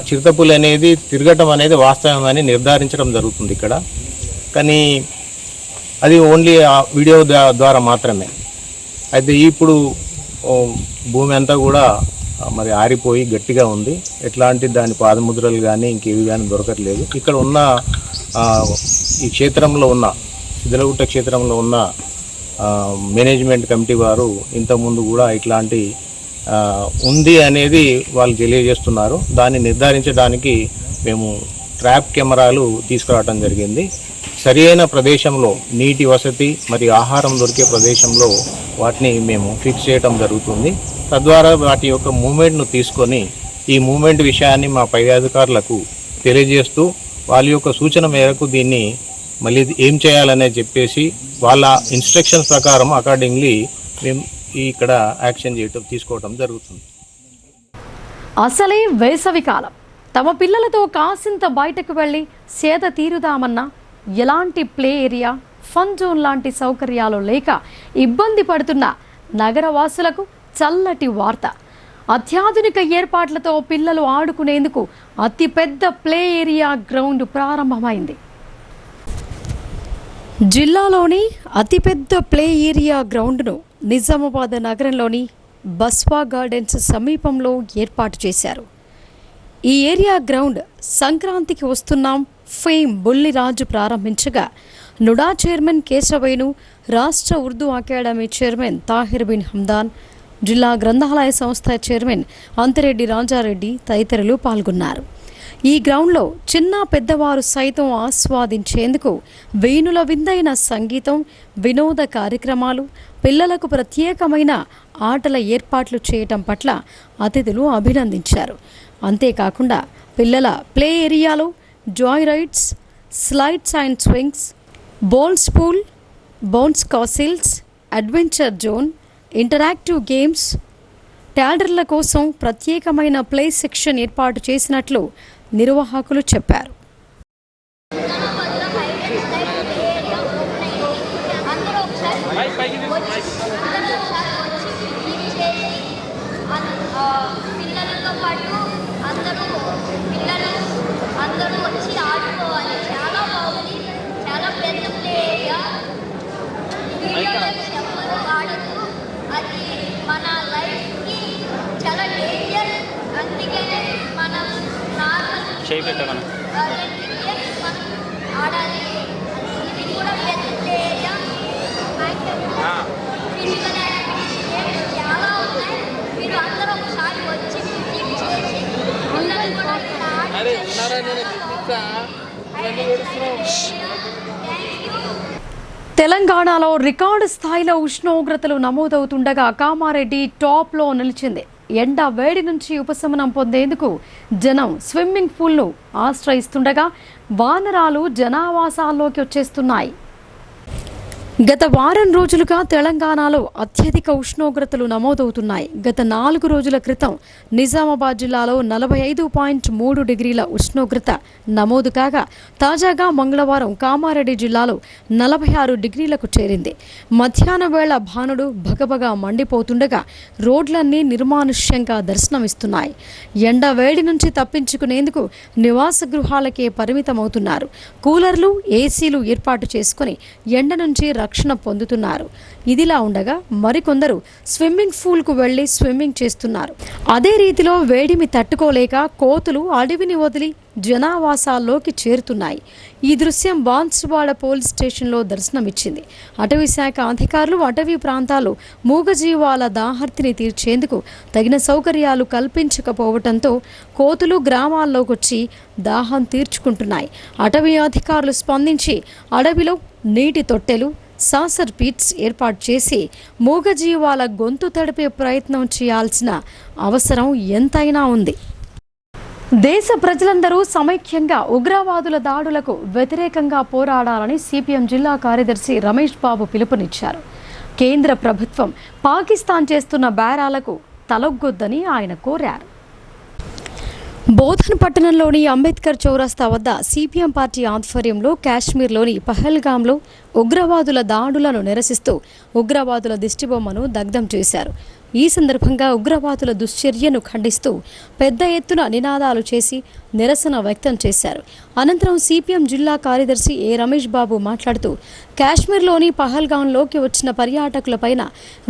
చిరుతపులి అనేది తిరగటం అనేది వాస్తవమని నిర్ధారించడం జరుగుతుంది ఇక్కడ. కానీ అది ఓన్లీ ఆ వీడియో ద్వారా మాత్రమే. అయితే ఇప్పుడు భూమి అంతా కూడా మరి ఆరిపోయి గట్టిగా ఉంది. ఎట్లాంటి దాని పాదముద్రలు కానీ ఇంకేవి కానీ దొరకట్లేదు. ఇక్కడ ఉన్న ఈ క్షేత్రంలో ఉన్న సిద్ధలగుట్ట క్షేత్రంలో ఉన్న మేనేజ్మెంట్ కమిటీ వారు ఇంతకుముందు కూడా ఇట్లాంటి ఉంది అనేది వాళ్ళు తెలియజేస్తున్నారు. దాన్ని నిర్ధారించడానికి మేము ట్రాప్ కెమెరాలు తీసుకురావడం జరిగింది. సరి అయిన ప్రదేశంలో నీటి వసతి మరియు ఆహారం దొరికే ప్రదేశంలో వాటిని మేము ఫిక్స్ చేయడం జరుగుతుంది. తద్వారా వాటి యొక్క మూమెంట్ను తీసుకొని ఈ మూమెంట్ విషయాన్ని మా పై అధికారులకు తెలియజేస్తూ వాళ్ళ యొక్క సూచన మేరకు దీన్ని మళ్ళీ ఏం చేయాలనే చెప్పేసి వాళ్ళ ఇన్స్ట్రక్షన్స్ ప్రకారం అకార్డింగ్లీ మేము ఇక్కడ యాక్షన్ తీసుకోవడం జరుగుతుంది. అసలే వేసవి కాలం. తమ పిల్లలతో కాసింత బయటకు వెళ్ళి సేద తీరుదామన్నా ఎలాంటి ప్లే ఏరియా, ఫన్ జోన్ లాంటి సౌకర్యాలు లేక ఇబ్బంది పడుతున్న నగరవాసులకు చల్లటి వార్త. అత్యాధునిక ఏర్పాట్లతో పిల్లలు ఆడుకునేందుకు అతిపెద్ద ప్లే ఏరియా గ్రౌండ్ ప్రారంభమైంది. జిల్లాలోని అతిపెద్ద ప్లే ఏరియా గ్రౌండ్ను నిజామాబాద్ నగరంలోని బస్వా గార్డెన్స్ సమీపంలో ఏర్పాటు చేశారు. ఈ ఏరియా గ్రౌండ్ సంక్రాంతికి వస్తున్నాం ఫేమ్ బుల్లిరాజు ప్రారంభించగా నుడా చైర్మన్ కేశవేణు, రాష్ట్ర ఉర్దూ అకాడమీ చైర్మన్ తాహిర్ బిన్ హమ్దాన్, జిల్లా గ్రంథాలయ సంస్థ చైర్మన్ అంతిరెడ్డి రాజారెడ్డి తదితరులు పాల్గొన్నారు. ఈ గ్రౌండ్లో చిన్న పెద్దవారు సైతం ఆస్వాదించేందుకు వేణుల విందైన సంగీతం, వినోద కార్యక్రమాలు, పిల్లలకు ప్రత్యేకమైన ఆటల ఏర్పాట్లు చేయటం పట్ల అతిథులు అభినందించారు. అంతేకాకుండా పిల్లల ప్లే ఏరియాలో joy rides, slides and swings, bounce pool, bounce castles, adventure zone, interactive games, ట్యాడర్ల కోసం ప్రత్యేకమైన ప్లే సెక్షన్ ఏర్పాటు చేసినట్లు నిర్వాహకులు చెప్పారు. పిల్లలతో పాటు అందరూ వచ్చి ఆడుకోవాలి. చాలా బాగుంది, చాలా పెద్ద ప్లే ఏరియా. వీడియో గేమ్స్ ఎవరు ఆడదు, అది మన లైఫ్కి చాలా డేంజర్. అందుకనే మనం నార్మల్ మనం ఆడాలి. ఇది కూడా పెద్ద play area. Physical activities games చాలా ఉన్నాయి. మీరు అందరూ ఒకసారి వచ్చి విజిట్ చేసి పిల్లలు కూడా తెలంగాణలో రికార్డు స్థాయిలో ఉష్ణోగ్రతలు నమోదవుతుండగా కామారెడ్డి టాప్లో నిలిచింది. ఎండ వేడి నుంచి ఉపశమనం పొందేందుకు జనం స్విమ్మింగ్ పూల్ను ఆశ్రయిస్తుండగా వానరాలు జనావాసాల్లోకి వచ్చేస్తున్నాయి. గత వారం రోజులుగా తెలంగాణలో అత్యధిక ఉష్ణోగ్రతలు నమోదవుతున్నాయి. గత 4 రోజుల క్రితం నిజామాబాద్ జిల్లాలో 45.3 డిగ్రీల ఉష్ణోగ్రత నమోదు కాగా తాజాగా మంగళవారం కామారెడ్డి జిల్లాలో 46 డిగ్రీలకు చేరింది. మధ్యాహ్న వేళ భానుడు భగభగా మండిపోతుండగా రోడ్లన్నీ నిర్మానుష్యంగా దర్శనమిస్తున్నాయి. ఎండ వేడి నుంచి తప్పించుకునేందుకు నివాస గృహాలకే పరిమితమవుతున్నారు. కూలర్లు, ఏసీలు ఏర్పాటు చేసుకుని ఎండ నుంచి రక్షణ పొందుతున్నారు. ఇదిలా ఉండగా మరికొందరు స్విమ్మింగ్ పూల్కు వెళ్లి స్విమ్మింగ్ చేస్తున్నారు. అదే రీతిలో వేడిమి తట్టుకోలేక కోతులు అడవిని వదిలి జనావాసాల్లోకి చేరుతున్నాయి. ఈ దృశ్యం బాన్సువాడ పోలీస్ స్టేషన్లో దర్శనమిచ్చింది. అటవీ శాఖ అధికారులు అటవీ ప్రాంతాల్లో మూగజీవాల దాహర్తిని తీర్చేందుకు తగిన సౌకర్యాలు కల్పించకపోవడంతో కోతులు గ్రామాల్లోకి వచ్చి దాహం తీర్చుకుంటున్నాయి. అటవీ అధికారులు స్పందించి అడవిలో నీటి తొట్టెలు, సాసర్ పిట్స్ ఏర్పాటు చేసి మూగజీవాల గొంతు తడిపే ప్రయత్నం చేయాల్సిన అవసరం ఎంతైనా ఉంది. దేశ ప్రజలందరూ సమైక్యంగా ఉగ్రవాదుల దాడులకు వ్యతిరేకంగా పోరాడాలని సిపిఎం జిల్లా కార్యదర్శి రమేష్ బాబు పిలుపునిచ్చారు. కేంద్ర ప్రభుత్వం పాకిస్తాన్ చేస్తున్న బేరాలకు తలొగ్గొద్దని ఆయన కోరారు. బోధన్ పట్టణంలోని అంబేద్కర్ చౌరస్తా వద్ద సిపిఎం పార్టీ ఆధ్వర్యంలో కాశ్మీర్లోని పహల్గాంలో ఉగ్రవాదుల దాడులను నిరసిస్తూ ఉగ్రవాదుల దిష్టిబొమ్మను దగ్ధం చేశారు. ఈ సందర్భంగా ఉగ్రవాదుల దుశ్చర్యను ఖండిస్తూ పెద్ద ఎత్తున నినాదాలు చేసి నిరసన వ్యక్తం చేశారు. అనంతరం సిపిఎం జిల్లా కార్యదర్శి ఏ రమేష్ బాబు మాట్లాడుతూ కాశ్మీర్లోని పహల్గాంలోకి వచ్చిన పర్యాటకులపైన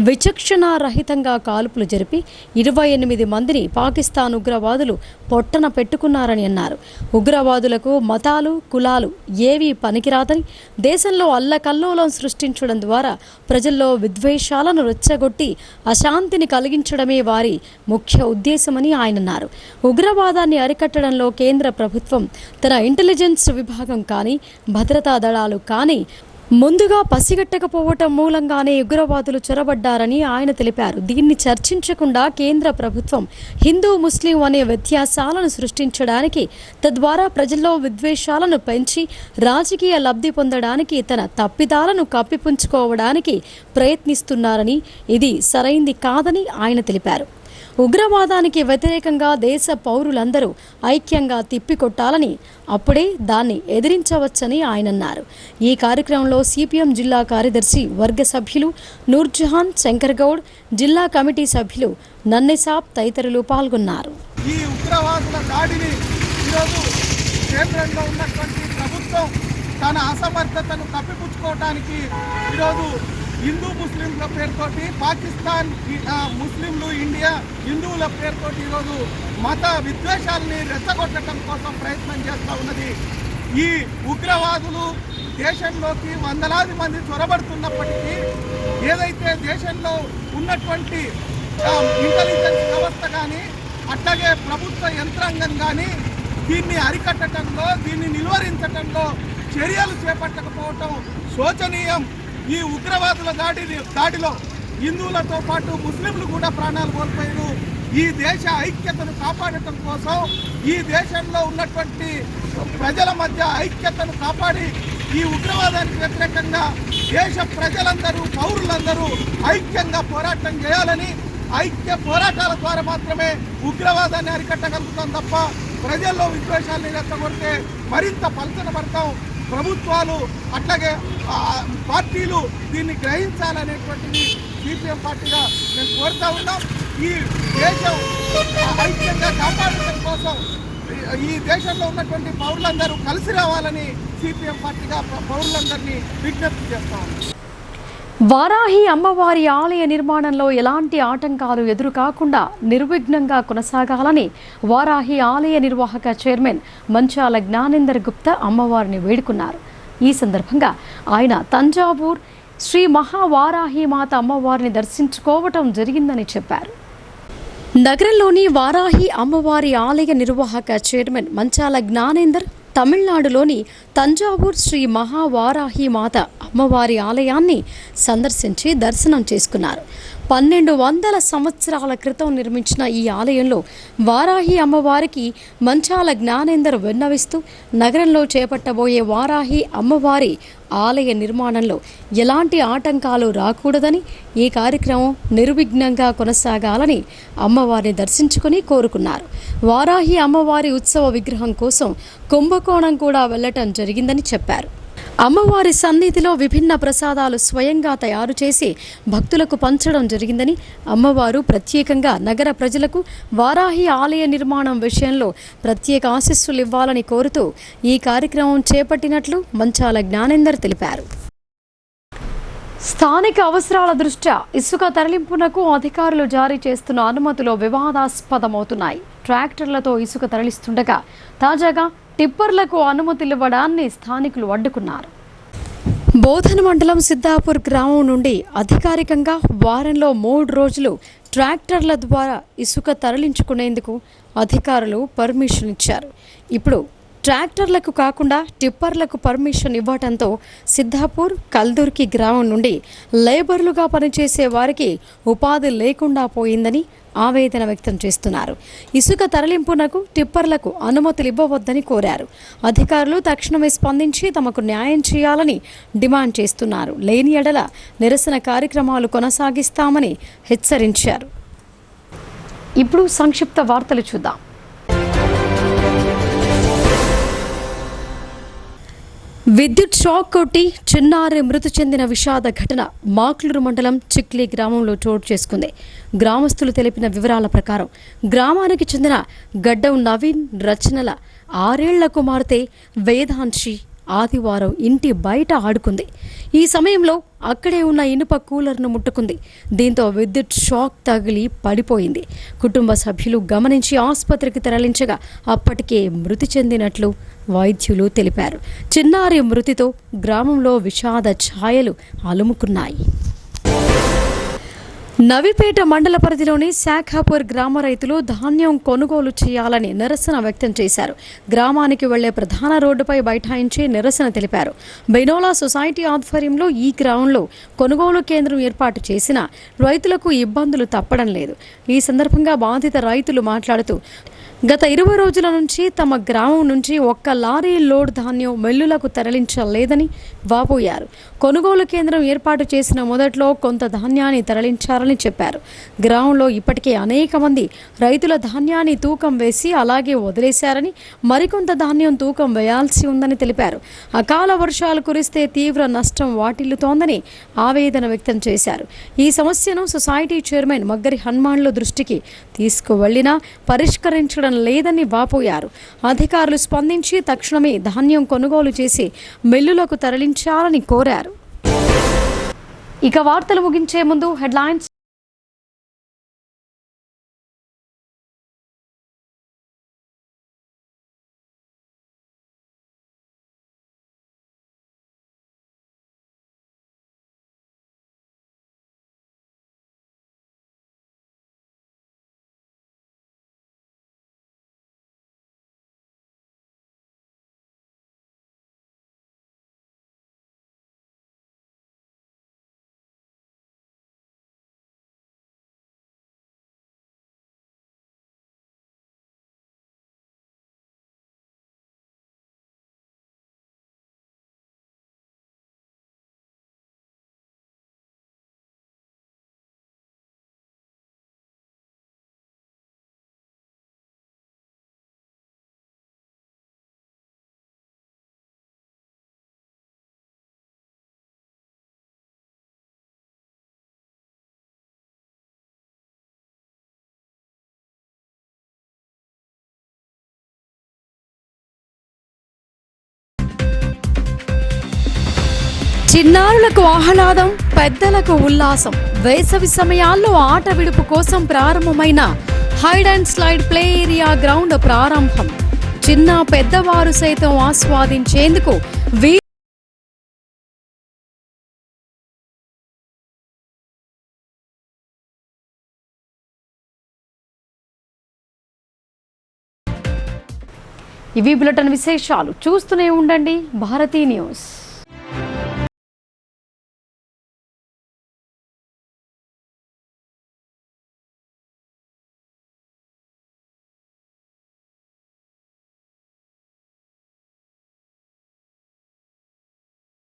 విచక్షణారహితంగా కాల్పులు జరిపి 28 మందిని పాకిస్తాన్ ఉగ్రవాదులు పొట్టన పెట్టుకున్నారని అన్నారు. ఉగ్రవాదులకు మతాలు, కులాలు ఏవీ పనికిరాదని, దేశంలో అల్లకల్లోలం సృష్టించడం ద్వారా ప్రజల్లో విద్వేషాలను రెచ్చగొట్టి అశాంతిని కలిగించడమే వారి ముఖ్య ఉద్దేశమని ఆయన అన్నారు. ఉగ్రవాదాన్ని అరికట్టడంలో కేంద్ర ప్రభుత్వం తన ఇంటెలిజెన్స్ విభాగం కానీ, భద్రతా దళాలు కానీ ముందుగా పసిగట్టకపోవటం మూలంగానే ఉగ్రవాదులు చొరబడ్డారని ఆయన తెలిపారు. దీన్ని చర్చించకుండా కేంద్ర ప్రభుత్వం హిందూ, ముస్లిం అనే వ్యత్యాసాలను సృష్టించడానికి, తద్వారా ప్రజల్లో విద్వేషాలను పెంచి రాజకీయ లబ్ధి పొందడానికి, తన తప్పిదాలను కప్పిపుంచుకోవడానికి ప్రయత్నిస్తున్నారని, ఇది సరైంది కాదని ఆయన తెలిపారు. ఉగ్రవాదానికి వ్యతిరేకంగా దేశ పౌరులందరూ ఐక్యంగా తిప్పికొట్టాలని, అప్పుడే దాన్ని ఎదిరించవచ్చని ఆయన అన్నారు. ఈ కార్యక్రమంలో సిపిఎం జిల్లా కార్యదర్శి వర్గ సభ్యులు నూర్జహాన్, శంకర్ గౌడ్, జిల్లా కమిటీ సభ్యులు నన్నెసాబ్ తదితరులు పాల్గొన్నారు. ఈ ఉగ్రవాదుల దాడిని ఈరోజు కేంద్రంలో ఉన్నటువంటి ప్రభుత్వం తన అసమర్థతను కప్పిపుచ్చుకోవడానికి ఈరోజు హిందూ ముస్లింల పేరుతోటి, పాకిస్తాన్ ముస్లింలు, ఇండియా హిందువుల పేరుతోటి ఈరోజు మత విద్వేషాలని రెచ్చగొట్టడం కోసం ప్రయత్నం చేస్తూ ఉన్నది. ఈ ఉగ్రవాదులు దేశంలోకి వందలాది మంది చొరబడుతున్నప్పటికీ ఏదైతే దేశంలో ఉన్నటువంటి ఇంటెలిజెన్స్ వ్యవస్థ కానీ అట్లాగే ప్రభుత్వ యంత్రాంగం కానీ దీన్ని అరికట్టడంలో, దీన్ని నిలువరించడంలో చర్యలు చేపట్టకపోవటం శోచనీయం. ఈ ఉగ్రవాదుల దాడిలో హిందువులతో పాటు ముస్లింలు కూడా ప్రాణాలు కోల్పోయారు. ఈ దేశ ఐక్యతను కాపాడటం కోసం, ఈ దేశంలో ఉన్నటువంటి ప్రజల మధ్య ఐక్యతను కాపాడి ఈ ఉగ్రవాదానికి వ్యతిరేకంగా దేశ ప్రజలందరూ, పౌరులందరూ ఐక్యంగా పోరాటం చేయాలని, ఐక్య పోరాటాల ద్వారా మాత్రమే ఉగ్రవాదాన్ని అరికట్టగలుగుతాం తప్ప ప్రజల్లో విద్వేషాన్ని రెచ్చగొడితే మరింత పలచన పడతాం. ప్రభుత్వాలు అట్లాగే పార్టీలు దీన్ని గ్రహించాలనేటువంటిది సిపిఎం పార్టీగా మేము కోరుతా ఉన్నాం. ఈ దేశం ఐక్యంగా కాపాడటం కోసం ఈ దేశంలో ఉన్నటువంటి పౌరులందరూ కలిసి రావాలని సిపిఎం పార్టీగా పౌరులందరినీ విజ్ఞప్తి చేస్తా ఉన్నాం. వారాహి అమ్మవారి ఆలయ నిర్మాణంలో ఎలాంటి ఆటంకాలు ఎదురు కాకుండా నిర్విఘ్నంగా కొనసాగాలని వారాహి ఆలయ నిర్వాహక చైర్మన్ మంచాల జ్ఞానేందర్ గుప్తా అమ్మవారిని వేడుకున్నారు. ఈ సందర్భంగా ఆయన తంజావూర్ శ్రీ మహావారాహి మాత అమ్మవారిని దర్శించుకోవటం జరిగిందని చెప్పారు. నగరంలోని వారాహి అమ్మవారి ఆలయ నిర్వాహక చైర్మన్ మంచాల జ్ఞానేందర్ తమిళనాడులోని తంజావూర్ శ్రీ మహావారాహి మాత అమ్మవారి ఆలయాన్ని సందర్శించి దర్శనం చేసుకున్నారు. 1200 సంవత్సరాల క్రితం నిర్మించిన ఈ ఆలయంలో వారాహి అమ్మవారికి మంచాల జ్ఞానేందర్ విన్నవిస్తూ నగరంలో చేపట్టబోయే వారాహి అమ్మవారి ఆలయ నిర్మాణంలో ఎలాంటి ఆటంకాలు రాకూడదని, ఈ కార్యక్రమం నిర్విఘ్నంగా కొనసాగాలని అమ్మవారిని దర్శించుకుని కోరుకున్నారు. వారాహి అమ్మవారి ఉత్సవ విగ్రహం కోసం కుంభకోణం కూడా వెళ్లటం జరిగిందని చెప్పారు. అమ్మవారి సన్నిధిలో విభిన్న ప్రసాదాలు స్వయంగా తయారు చేసి భక్తులకు పంచడం జరిగిందని, అమ్మవారు ప్రత్యేకంగా నగర ప్రజలకు వారాహి ఆలయ నిర్మాణం విషయంలో ప్రత్యేక ఆశీస్సులు ఇవ్వాలని కోరుతూ ఈ కార్యక్రమం చేపట్టినట్లు మంచాల జ్ఞానేందర్ తెలిపారు. స్థానిక అవసరాల దృష్ట్యా ఇసుక తరలింపునకు అధికారులు జారీ చేస్తున్న అనుమతులు వివాదాస్పదమవుతున్నాయి. ట్రాక్టర్లతో ఇసుక తరలిస్తుండగా తాజాగా టిప్పర్లకు అనుమతులివ్వడాన్ని స్థానికులు అడ్డుకున్నారు. బోధన మండలం సిద్ధాపూర్ గ్రామం నుండి అధికారికంగా వారంలో 3 రోజులు ట్రాక్టర్ల ద్వారా ఇసుక తరలించుకునేందుకు అధికారులు పర్మిషన్ ఇచ్చారు. ఇప్పుడు ట్రాక్టర్లకు కాకుండా టిప్పర్లకు పర్మిషన్ ఇవ్వడంతో సిద్ధాపూర్ కల్దుర్కి గ్రామం నుండి లేబర్లుగా పనిచేసే వారికి ఉపాధి లేకుండా పోయిందని ఆవేదన వ్యక్తం చేస్తున్నారు. ఇసుక తరలింపునకు టిప్పర్లకు అనుమతులు ఇవ్వవద్దని కోరారు. అధికారులు తక్షణమే స్పందించి తమకు న్యాయం చేయాలని డిమాండ్ చేస్తున్నారు. లేని ఎడల నిరసన కార్యక్రమాలు కొనసాగిస్తామని హెచ్చరించారు. ఇప్పుడు సంక్షిప్త వార్తలు చూద్దాం. విద్యుత్ షాక్ కొట్టి చిన్నారి మృతి చెందిన విషాద ఘటన మాక్లూరు మండలం చిక్లీ గ్రామంలో చోటు చేసుకుంది. గ్రామస్తులు తెలిపిన వివరాల ప్రకారం గ్రామానికి చెందిన గడ్డం నవీన్ రచనల 6 ఏళ్ల కుమార్తె వేదాంశి ఆదివారం ఇంటి బయట ఆడుకుంది. ఈ సమయంలో అక్కడే ఉన్న ఇనుప కూలర్ను ముట్టుకుంది. దీంతో విద్యుత్ షాక్ తగిలి పడిపోయింది. కుటుంబ సభ్యులు గమనించి ఆసుపత్రికి తరలించగా అప్పటికే మృతి చెందినట్లు వైద్యులు తెలిపారు. చిన్నారి మృతితో గ్రామంలో విషాద ఛాయలు అలుముకున్నాయి. నవిపేట మండల పరిధిలోని శాఖాపూర్ గ్రామ రైతులు ధాన్యం కొనుగోలు చేయాలని నిరసన వ్యక్తం చేశారు. గ్రామానికి వెళ్లే ప్రధాన రోడ్డుపై బైఠాయించి నిరసన తెలిపారు. బెనోలా సొసైటీ ఆధ్వర్యంలో ఈ గ్రామంలో కొనుగోలు కేంద్రం ఏర్పాటు చేసినా రైతులకు ఇబ్బందులు తప్పడం లేదు. ఈ సందర్భంగా బాధిత రైతులు మాట్లాడుతూ గత 20 రోజుల నుంచి తమ గ్రామం నుంచి 1 లారీ లోడ్ ధాన్యం మిల్లులకు తరలించలేదని వాపోయారు. కొనుగోలు కేంద్రం ఏర్పాటు చేసిన మొదట్లో కొంత ధాన్యాన్ని తరలించారని చేయాలని చెప్పారు. గ్రామంలో ఇప్పటికే అనేక మంది రైతుల ధాన్యాన్ని తూకం వేసి అలాగే వదిలేశారని, మరికొంత ధాన్యం తూకం వేయాల్సి ఉందని తెలిపారు. అకాల వర్షాలు కురిస్తే తీవ్ర నష్టం వాటిల్లుతోందని ఆవేదన వ్యక్తం చేశారు. ఈ సమస్యను సొసైటీ చైర్మన్ మగ్గరి హనుమాన్ల దృష్టికి తీసుకువెళ్లినా పరిష్కరించడం లేదని వాపోయారు. అధికారులు స్పందించి తక్షణమే ధాన్యం కొనుగోలు చేసి మిల్లులకు తరలించాలని కోరారు. ఇక వార్తలు ముగించే ముందు హెడ్లైన్స్. చిన్నారులకు ఆహ్లాదం, పెద్దలకు ఉల్లాసం. వేసవి సమయాల్లో ఆట విడుపు కోసం ప్రారంభమైన hide and slide play area ground ప్రారంభం. చిన్న పెద్దవారు సైతం ఆస్వాదించేందుకు ఇవి బులెటిన్ విశేషాలు. చూస్తూనే ఉండండి భారతీ న్యూస్.